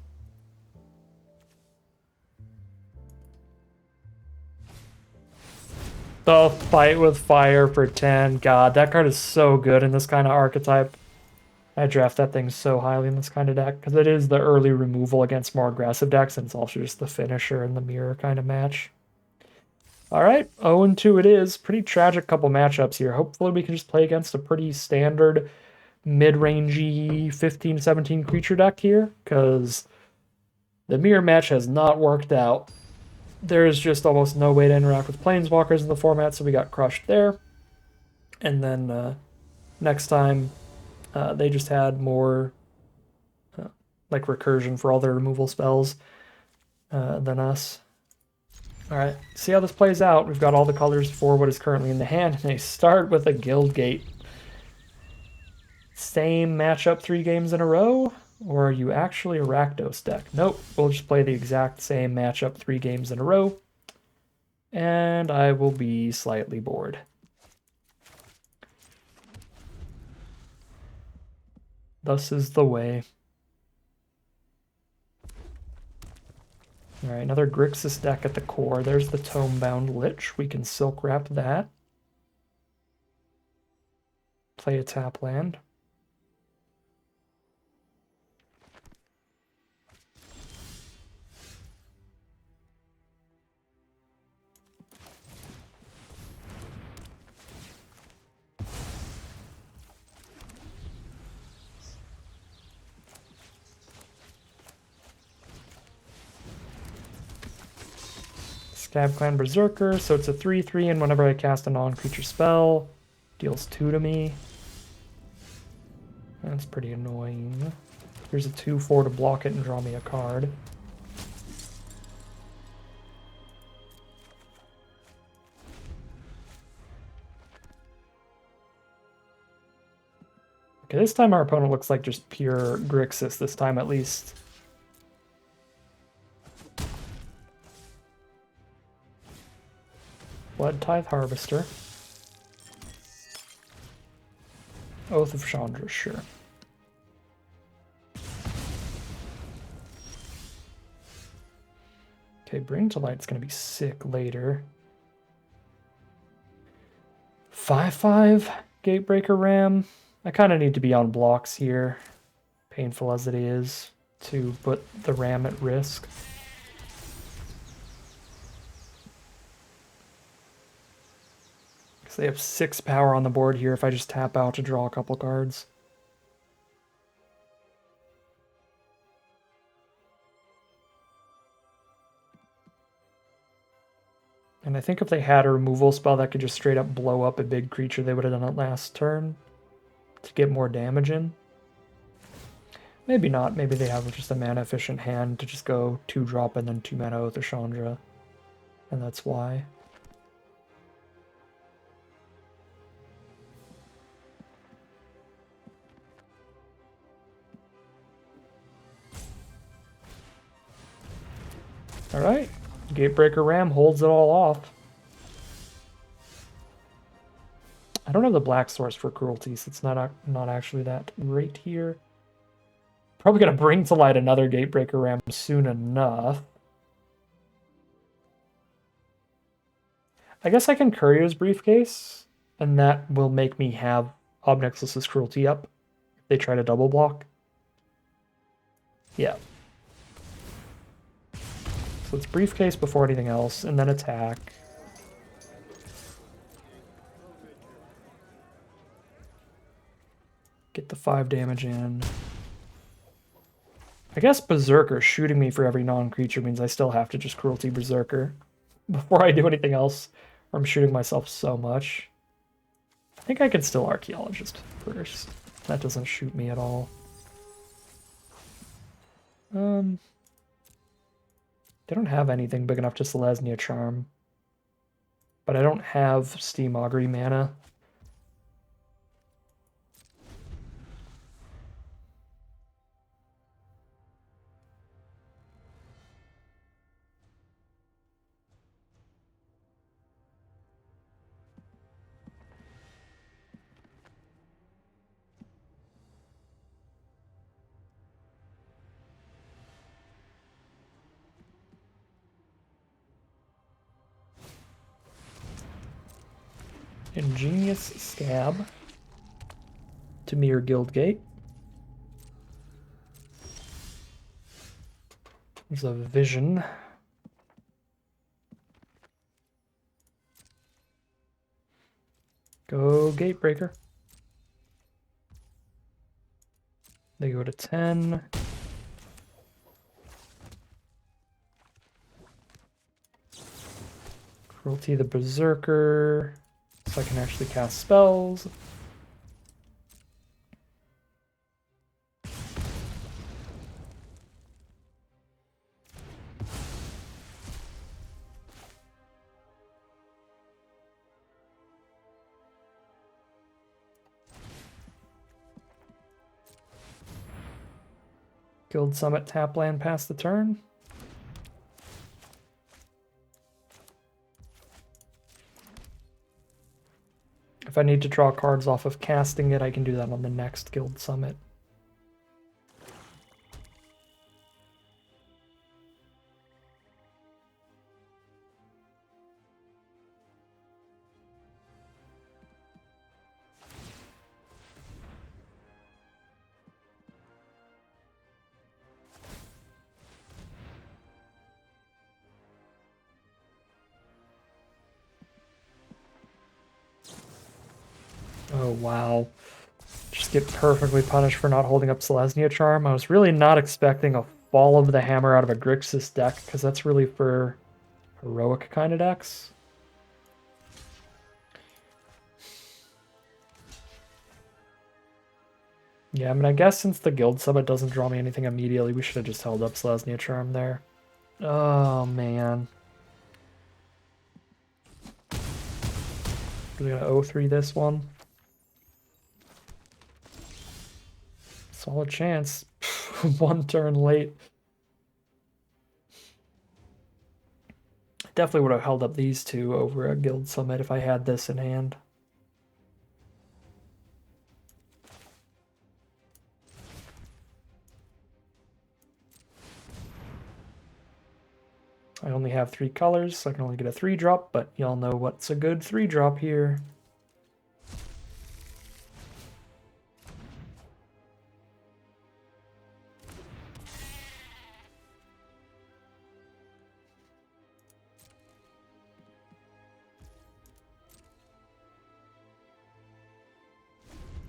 The Fight with Fire for 10. God, that card is so good in this kind of archetype. I draft that thing so highly in this kind of deck because it is the early removal against more aggressive decks, and it's also just the finisher and the mirror kind of match. All right, 0-2 it is. Pretty tragic couple matchups here. Hopefully we can just play against a pretty standard mid-rangey 15-17 creature deck here, because the mirror match has not worked out. There's just almost no way to interact with planeswalkers in the format, so we got crushed there. And then next time, they just had more like recursion for all their removal spells than us. All right, see how this plays out. We've got all the colors for what is currently in the hand, and they start with a Guildgate. Same matchup 3 games in a row? Or are you actually a Rakdos deck? Nope, we'll just play the exact same matchup 3 games in a row. And I will be slightly bored. Thus is the way. Alright, another Grixis deck at the core. There's the Tomebound Lich. We can Silk Wrap that. Play a tap land. Scab Clan Berserker, so it's a 3/3, and whenever I cast a non-creature spell, deals 2 to me. That's pretty annoying. Here's a 2/4 to block it and draw me a card. Okay, this time our opponent looks like just pure Grixis, this time at least. Blood Tithe Harvester. Oath of Chandra, sure. Okay, Bring to Light's gonna be sick later. 5/5 Gatebreaker Ram. I kind of need to be on blocks here, painful as it is, to put the Ram at risk. They have 6 power on the board here if I just tap out to draw a couple cards. And I think if they had a removal spell that could just straight up blow up a big creature, they would have done it last turn to get more damage in. Maybe not. Maybe they have just a mana efficient hand to just go 2-drop and then 2 mana with a Chandra. And that's why. Alright, Gatebreaker Ram holds it all off. I don't have the black source for cruelty, so it's not actually that great here. Probably gonna Bring to Light another Gatebreaker Ram soon enough. I guess I can Courier's Briefcase, and that will make me have Obnixlus's Cruelty up if they try to double block. Yeah. So it's Briefcase before anything else, and then attack. Get the 5 damage in. I guess Berserker shooting me for every non-creature means I still have to just Cruelty Berserker before I do anything else, or I'm shooting myself so much. I think I can still Archaeologist first. That doesn't shoot me at all. They don't have anything big enough to Selesnya Charm. But I don't have Steam Augury mana. Ingenious Scab. Tamir Guildgate. There's a Vision. Go Gatebreaker. They go to 10. Cruelty the Berserker. So I can actually cast spells. Guild Summit tap land past the turn. If I need to draw cards off of casting it, I can do that on the next Guild Summit. Oh, wow. Just get perfectly punished for not holding up Selesnya Charm. I was really not expecting a Fall of the Hammer out of a Grixis deck, because that's really for heroic kind of decks. Yeah, I mean, I guess since the Guild Summit doesn't draw me anything immediately, we should have just held up Selesnya Charm there. Oh, man. We're gonna 0-3 this one. Solid chance. One turn late. Definitely would have held up these two over a Guild Summit if I had this in hand. I only have 3 colors, so I can only get a 3-drop, but y'all know what's a good 3-drop here.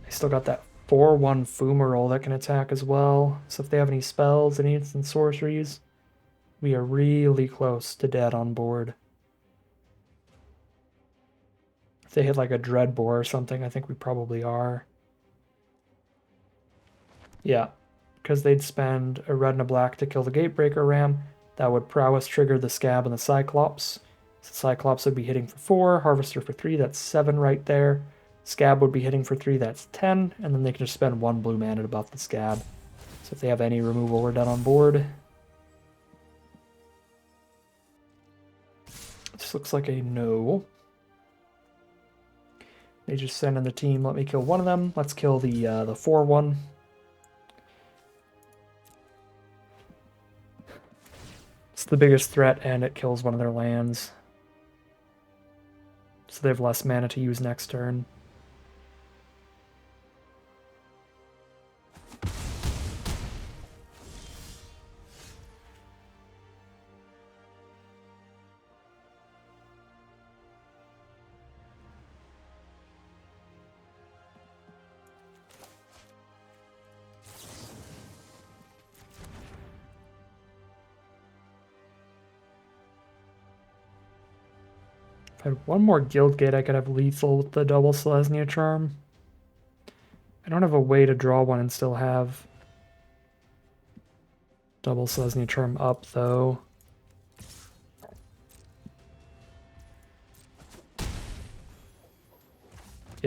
I still got that 4/1 Fumarole that can attack as well, so if they have any spells, any instant sorceries, we are really close to dead on board. If they hit like a Dreadbore or something, I think we probably are. Yeah, because they'd spend a red and a black to kill the Gatebreaker Ram. That would prowess trigger the Scab and the Cyclops. So Cyclops would be hitting for 4, Harvester for 3, that's 7 right there. Scab would be hitting for 3, that's 10, and then they can just spend 1 blue mana to buff the Scab. So if they have any removal, we're done on board. This looks like a no. They just send in the team, let me kill one of them. Let's kill the 4/1. It's the biggest threat, and it kills one of their lands. So they have less mana to use next turn. If I had one more Guild Gate, I could have lethal with the double Selesnya Charm. I don't have a way to draw one and still have double Selesnya Charm up, though.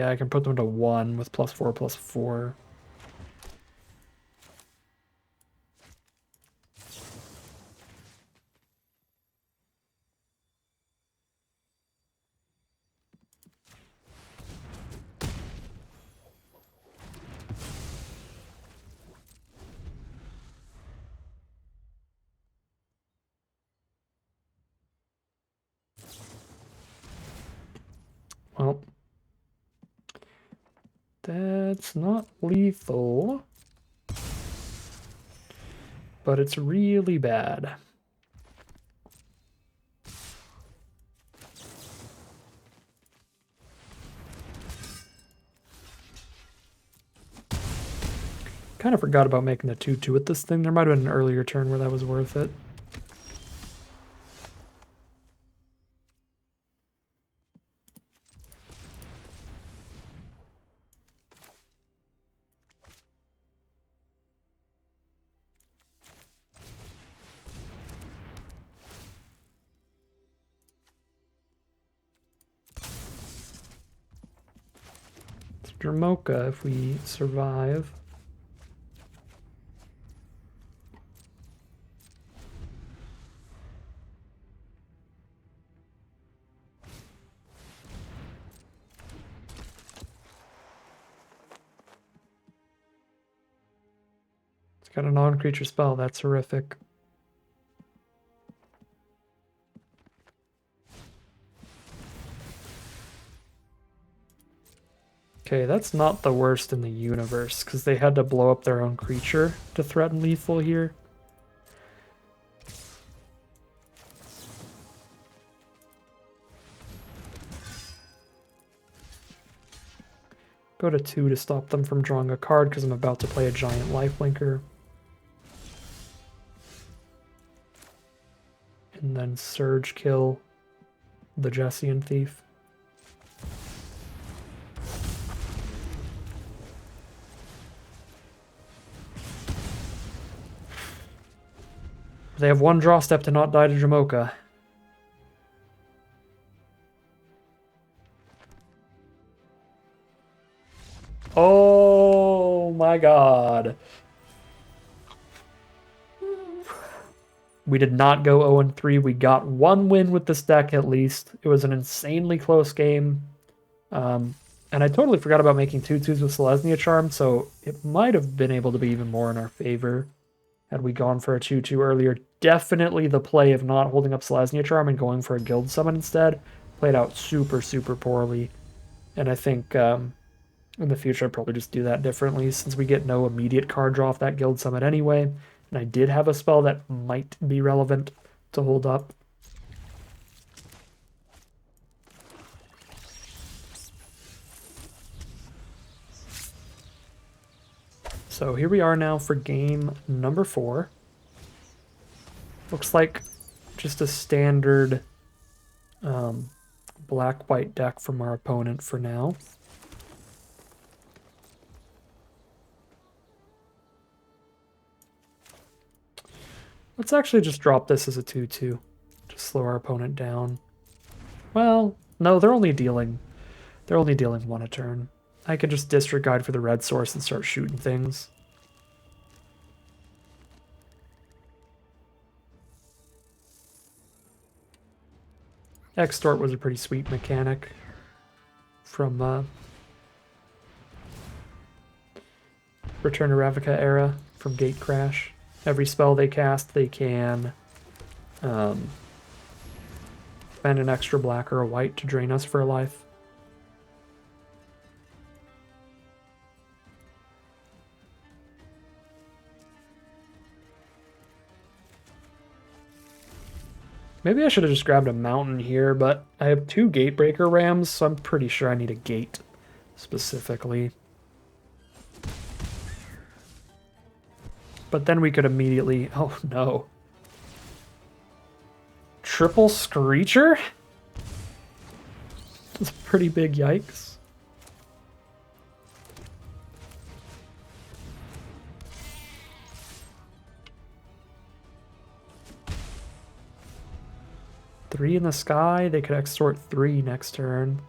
Yeah, I can put them to 1 with +4/+4. Well, that's not lethal, but it's really bad. Kind of forgot about making the 2/2 with this thing. There might have been an earlier turn where that was worth it. It's Dramoka if we survive. It's got a non-creature spell. That's horrific. Okay, that's not the worst in the universe, because they had to blow up their own creature to threaten lethal here. Go to 2 to stop them from drawing a card, because I'm about to play a giant lifelinker. And then Surge kill the Jessian Thief. They have 1 draw step to not die to Jamoka. Oh my god. We did not go 0-3. We got 1 win with this deck at least. It was an insanely close game. And I totally forgot about making 2/2s with Selesnya Charm, so it might have been able to be even more in our favor had we gone for a 2/2 earlier. Definitely the play of not holding up Selesnya Charm and going for a Guild Summon instead played out super, super poorly. And I think in the future I'd probably just do that differently since we get no immediate card draw off that Guild Summon anyway. And I did have a spell that might be relevant to hold up. So here we are now for game number 4. Looks like just a standard black-white deck from our opponent for now. Let's actually just drop this as a 2/2 to slow our opponent down. Well, no, they're only dealing 1 a turn. I could just disregard for the red source and start shooting things. Extort was a pretty sweet mechanic from Return to Ravnica era from Gate Crash. Every spell they cast, they can spend an extra black or a white to drain us for a life. Maybe I should have just grabbed a mountain here, but I have 2 Gatebreaker Rams, so I'm pretty sure I need a gate specifically. But then we could immediately... Oh, no. Triple Screecher? That's a pretty big yikes. Three in the sky. They could extort 3 next turn.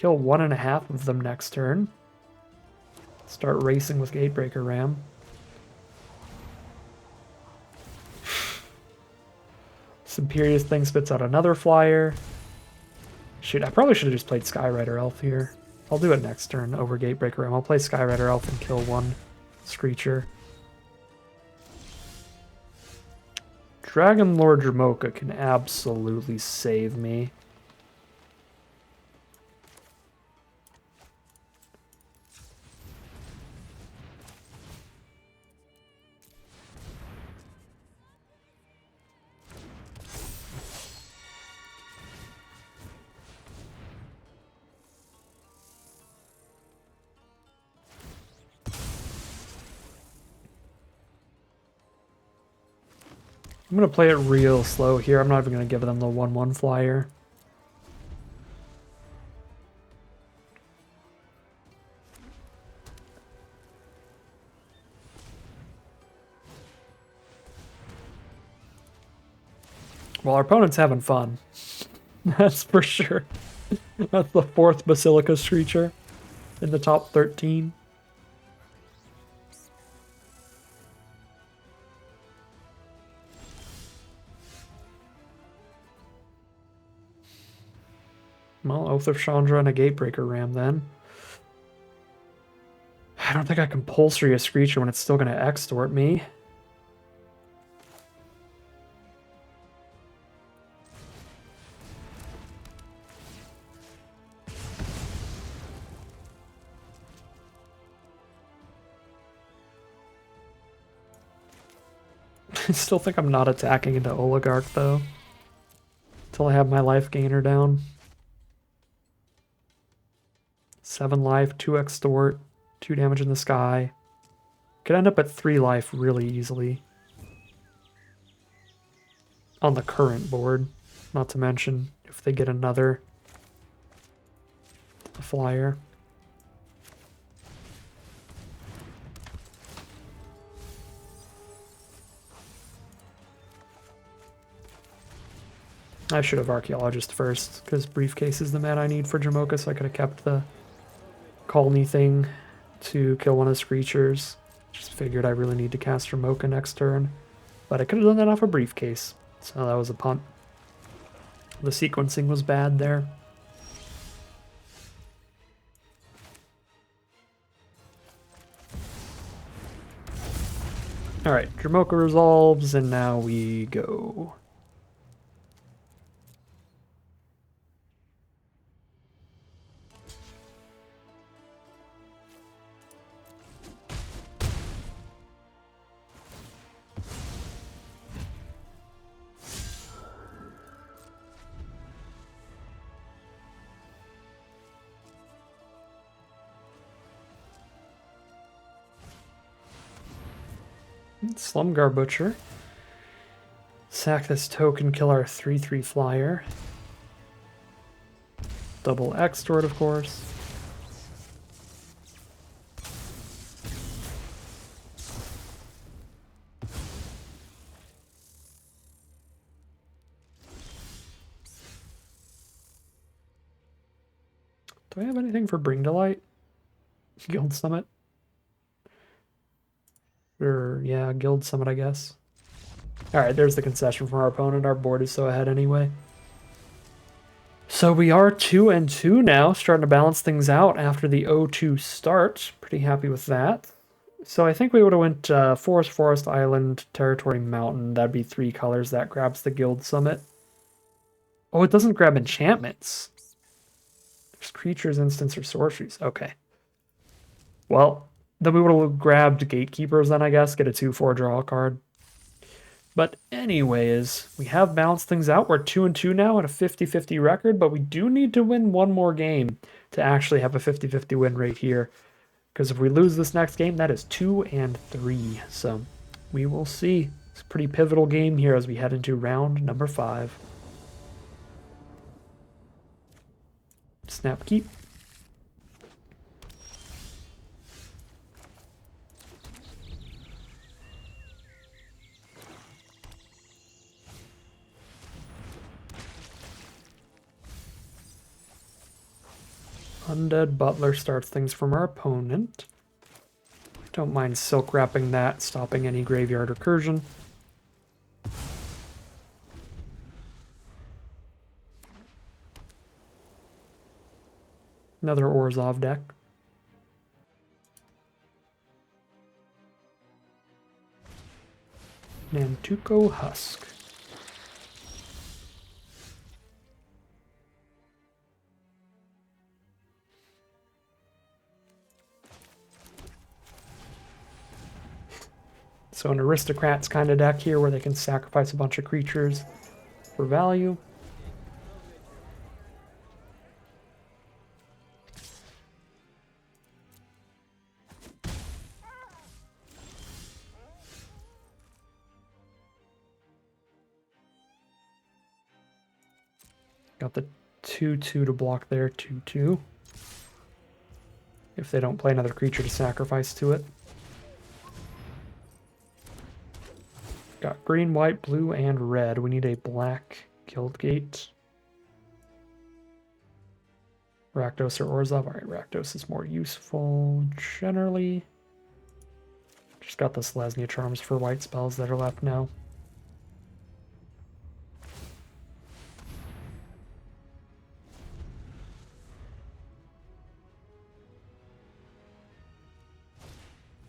Kill 1.5 of them next turn. Start racing with Gatebreaker Ram. Imperious thing spits out another flyer. Shoot, I probably should have just played Skyrider Elf here. I'll do it next turn over Gatebreaker Ram. I'll play Skyrider Elf and kill one Screecher. Dragon Lord Dramoka can absolutely save me. I'm going to play it real slow here. I'm not even going to give them the 1/1 flyer. Well, our opponent's having fun. That's for sure. That's the 4th Basilica Screecher in the top 13. Well, Oath of Chandra and a Gatebreaker Ram then. I don't think I can Compulsory a Screecher when it's still going to extort me. I still think I'm not attacking into Oligarch though. Until I have my life gainer down. 7 life, 2 extort, 2 damage in the sky. Could end up at 3 life really easily. On the current board. Not to mention if they get another flyer. I should have Archaeologist first, because Briefcase is the mana I need for Jamoka, so I could have kept the Colony thing to kill one of the Screechers. Just figured I really need to cast Jamoka next turn. But I could have done that off a Briefcase, so that was a punt. The sequencing was bad there. Alright, Jamoka resolves, and now we go. Slumgar Butcher. Sack this token, kill our 3/3 flyer. Double extort, of course. Do I have anything for Bring to Light? Guild Summit? Or, yeah, Guild Summit, I guess. Alright, there's the concession from our opponent. Our board is so ahead anyway. So we are 2-2 now, starting to balance things out after the 0-2 start. Pretty happy with that. So I think we would have went Forest, Forest, Island, Territory, Mountain. That'd be 3 colors. That grabs the Guild Summit. Oh, it doesn't grab enchantments. There's creatures, instants, or sorceries. Okay. Well, then we would have grabbed Gatekeepers then, I guess. Get a 2/4 draw a card. But anyways, we have balanced things out. We're 2-2 now at a 50-50 record, but we do need to win one more game to actually have a 50-50 win rate here. Because if we lose this next game, that is 2-3. So we will see. It's a pretty pivotal game here as we head into round number 5. Snap keep. Undead Butler starts things from our opponent. Don't mind silk wrapping that, stopping any graveyard recursion. Another Orzhov deck. Nantuko Husk. So an aristocrats kind of deck here where they can sacrifice a bunch of creatures for value. Got the 2/2 to block there, 2/2. If they don't play another creature to sacrifice to it. Got green, white, blue, and red. We need a black Guildgate. Rakdos or Orzhov. Alright, Rakdos is more useful generally. Just got the Selesnya Charms for white spells that are left now.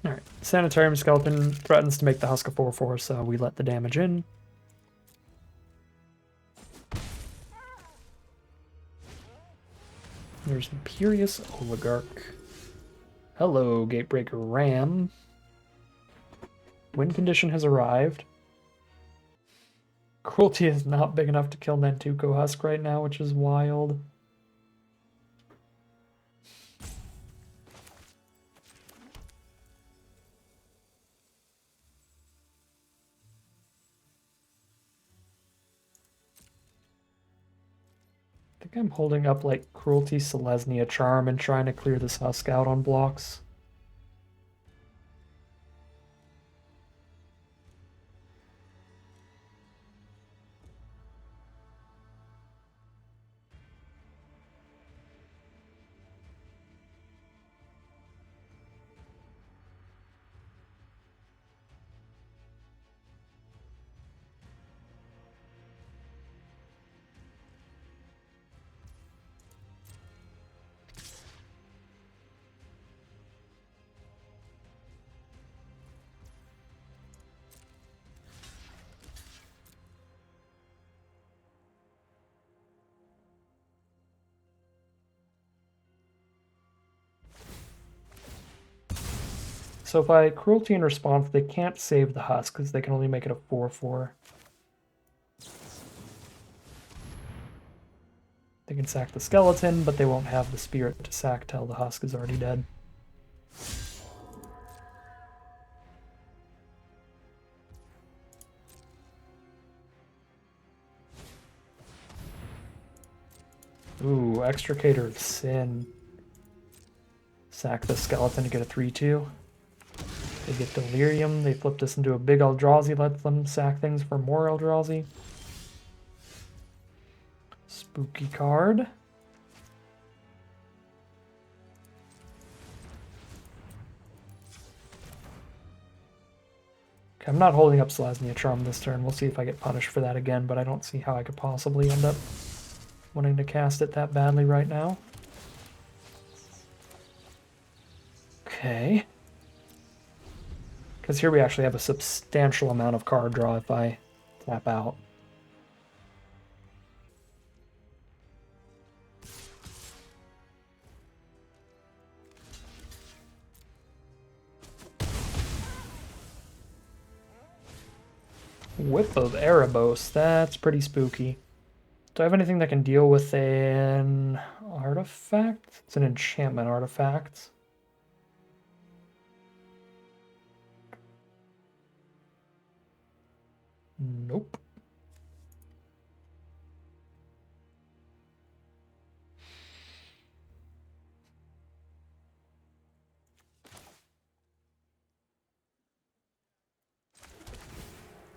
Alright, Sanitarium Skeleton threatens to make the Husk a 4/4, so we let the damage in. There's Imperious Oligarch. Hello, Gatebreaker Ram. Win condition has arrived. Cruelty is not big enough to kill Nantuko Husk right now, which is wild. I think I'm holding up like Cruelty, Selesnya Charm, and trying to clear this Husk out on blocks. So if I Cruelty in response, they can't save the Husk because they can only make it a 4/4. They can sack the skeleton, but they won't have the spirit to sack till the Husk is already dead. Ooh, Extricator of Sin. Sack the skeleton to get a 3/2. They get Delirium, they flip this into a big Eldrazi, lets them sack things for more Eldrazi. Spooky card. Okay, I'm not holding up Selesnya Charm this turn. We'll see if I get punished for that again, but I don't see how I could possibly end up wanting to cast it that badly right now. Okay. Because here we actually have a substantial amount of card draw if I tap out. Whip of Erebos, that's pretty spooky. Do I have anything that can deal with an artifact? It's an enchantment artifact. Nope.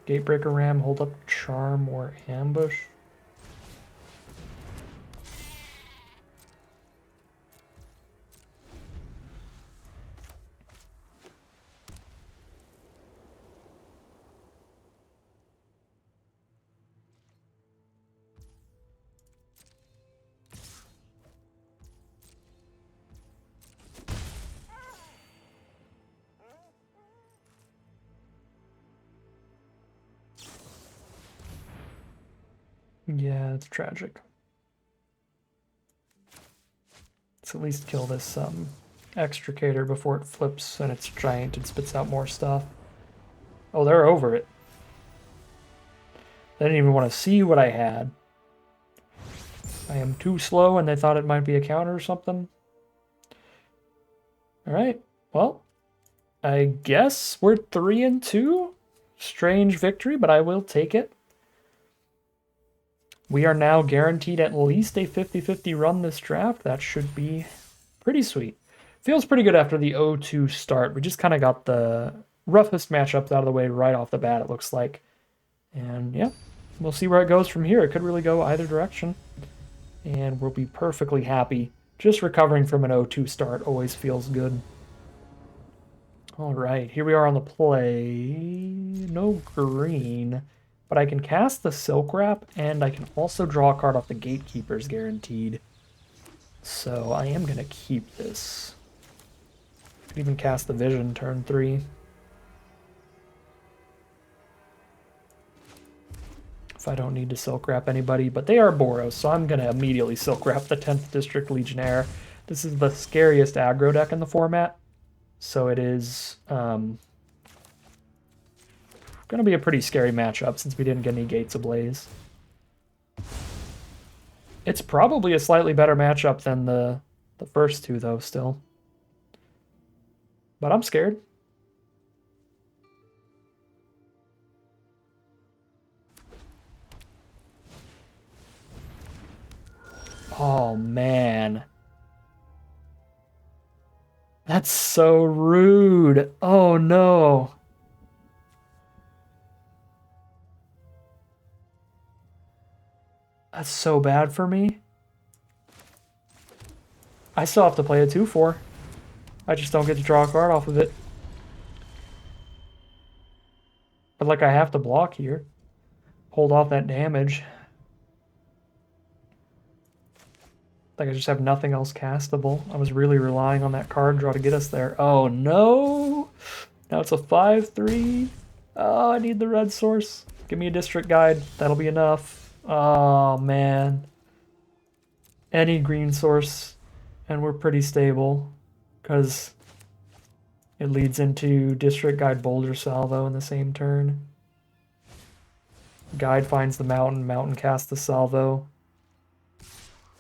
Gatebreaker Ram, hold up Charm or Ambush. Yeah, it's tragic. Let's at least kill this extricator before it flips and it's giant and spits out more stuff. Oh, they're over it. They didn't even want to see what I had. I am too slow and they thought it might be a counter or something. Alright, well, I guess we're 3-2. Strange victory, but I will take it. We are now guaranteed at least a 50-50 run this draft. That should be pretty sweet. Feels pretty good after the 0-2 start. We just kind of got the roughest matchups out of the way right off the bat, it looks like. And yeah, we'll see where it goes from here. It could really go either direction. And we'll be perfectly happy. Just recovering from an 0-2 start always feels good. All right, here we are on the play. No green, but I can cast the Silk Wrap, and I can also draw a card off the Gatekeepers guaranteed. So I am going to keep this. Could even cast the Vision turn 3. If I don't need to Silk Wrap anybody, but they are Boros, so I'm going to immediately Silk Wrap the 10th District Legionnaire. This is the scariest aggro deck in the format. So it is going to be a pretty scary matchup since we didn't get any Gates Ablaze. It's probably a slightly better matchup than the first two, though, still. But I'm scared. Oh, man. That's so rude. Oh, no. That's so bad for me. I still have to play a 2-4. I just don't get to draw a card off of it. But, like, I have to block here. Hold off that damage. Like, I just have nothing else castable. I was really relying on that card draw to get us there. Oh, no! Now it's a 5-3. Oh, I need the red source. Give me a district guide. That'll be enough. Oh, man. Any green source, and we're pretty stable. Because it leads into district guide boulder salvo in the same turn. Guide finds the mountain. Mountain casts the salvo.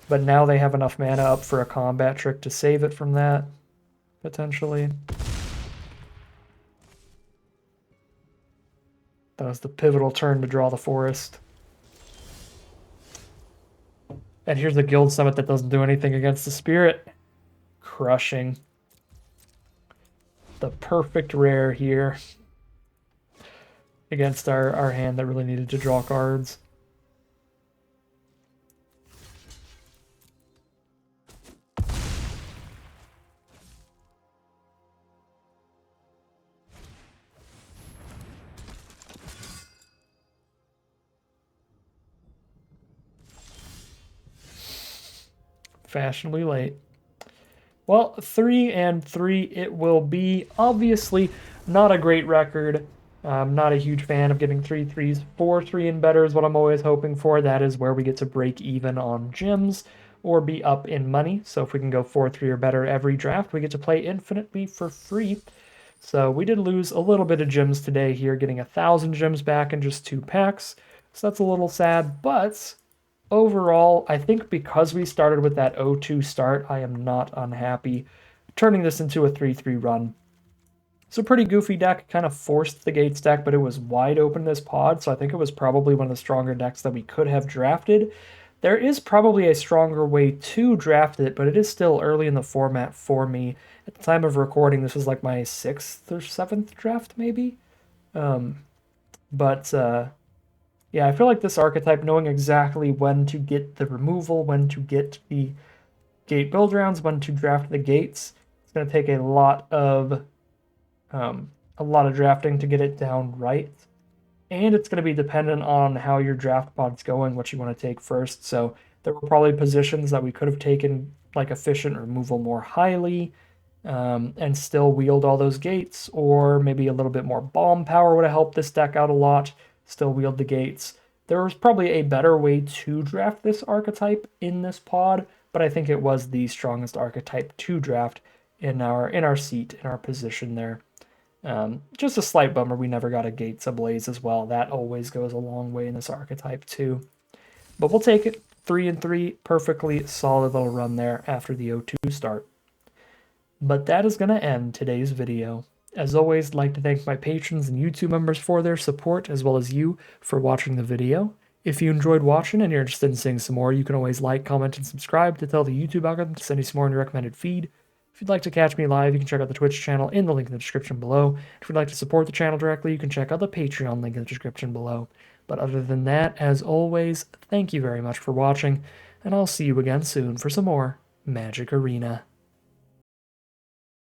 But now they have enough mana up for a combat trick to save it from that, potentially. That was the pivotal turn to draw the forest. And here's the guild summit that doesn't do anything against the spirit. Crushing. The perfect rare here. Against our hand that really needed to draw cards. Fashionably late. Well, 3-3 it will be. Obviously, not a great record. I'm not a huge fan of getting 3-3s. 4-3 and better is what I'm always hoping for. That is where we get to break even on gems or be up in money. So if we can go 4-3 or better every draft, we get to play infinitely for free. So we did lose a little bit of gems today here, getting 1,000 gems back in just 2 packs. So that's a little sad, but overall, I think because we started with that 0-2 start, I am not unhappy turning this into a 3-3 run. It's a pretty goofy deck, kind of forced the Gates deck, but it was wide open this pod, so I think it was probably one of the stronger decks that we could have drafted. There is probably a stronger way to draft it, but it is still early in the format for me. At the time of recording, this is like my 6th or 7th draft, maybe? Yeah, I feel like this archetype, knowing exactly when to get the removal, when to get the gate build rounds, when to draft the gates, it's going to take a lot of drafting to get it down right. And it's going to be dependent on how your draft pod's going, what you want to take first. So there were probably positions that we could have taken like efficient removal more highly and still wield all those gates, or maybe a little bit more bomb power would have helped this deck out a lot, still wield the gates. There was probably a better way to draft this archetype in this pod, but I think it was the strongest archetype to draft in our seat, in our position there. Just a slight bummer we never got a Gates Ablaze as well. That always goes a long way in this archetype too. But we'll take it. 3 and 3, perfectly solid little run there after the O2 start. But that is going to end today's video. As always, I'd like to thank my patrons and YouTube members for their support, as well as you for watching the video. If you enjoyed watching and you're interested in seeing some more, you can always like, comment, and subscribe to tell the YouTube algorithm to send you some more in your recommended feed. If you'd like to catch me live, you can check out the Twitch channel in the link in the description below. If you'd like to support the channel directly, you can check out the Patreon link in the description below. But other than that, as always, thank you very much for watching, and I'll see you again soon for some more Magic Arena.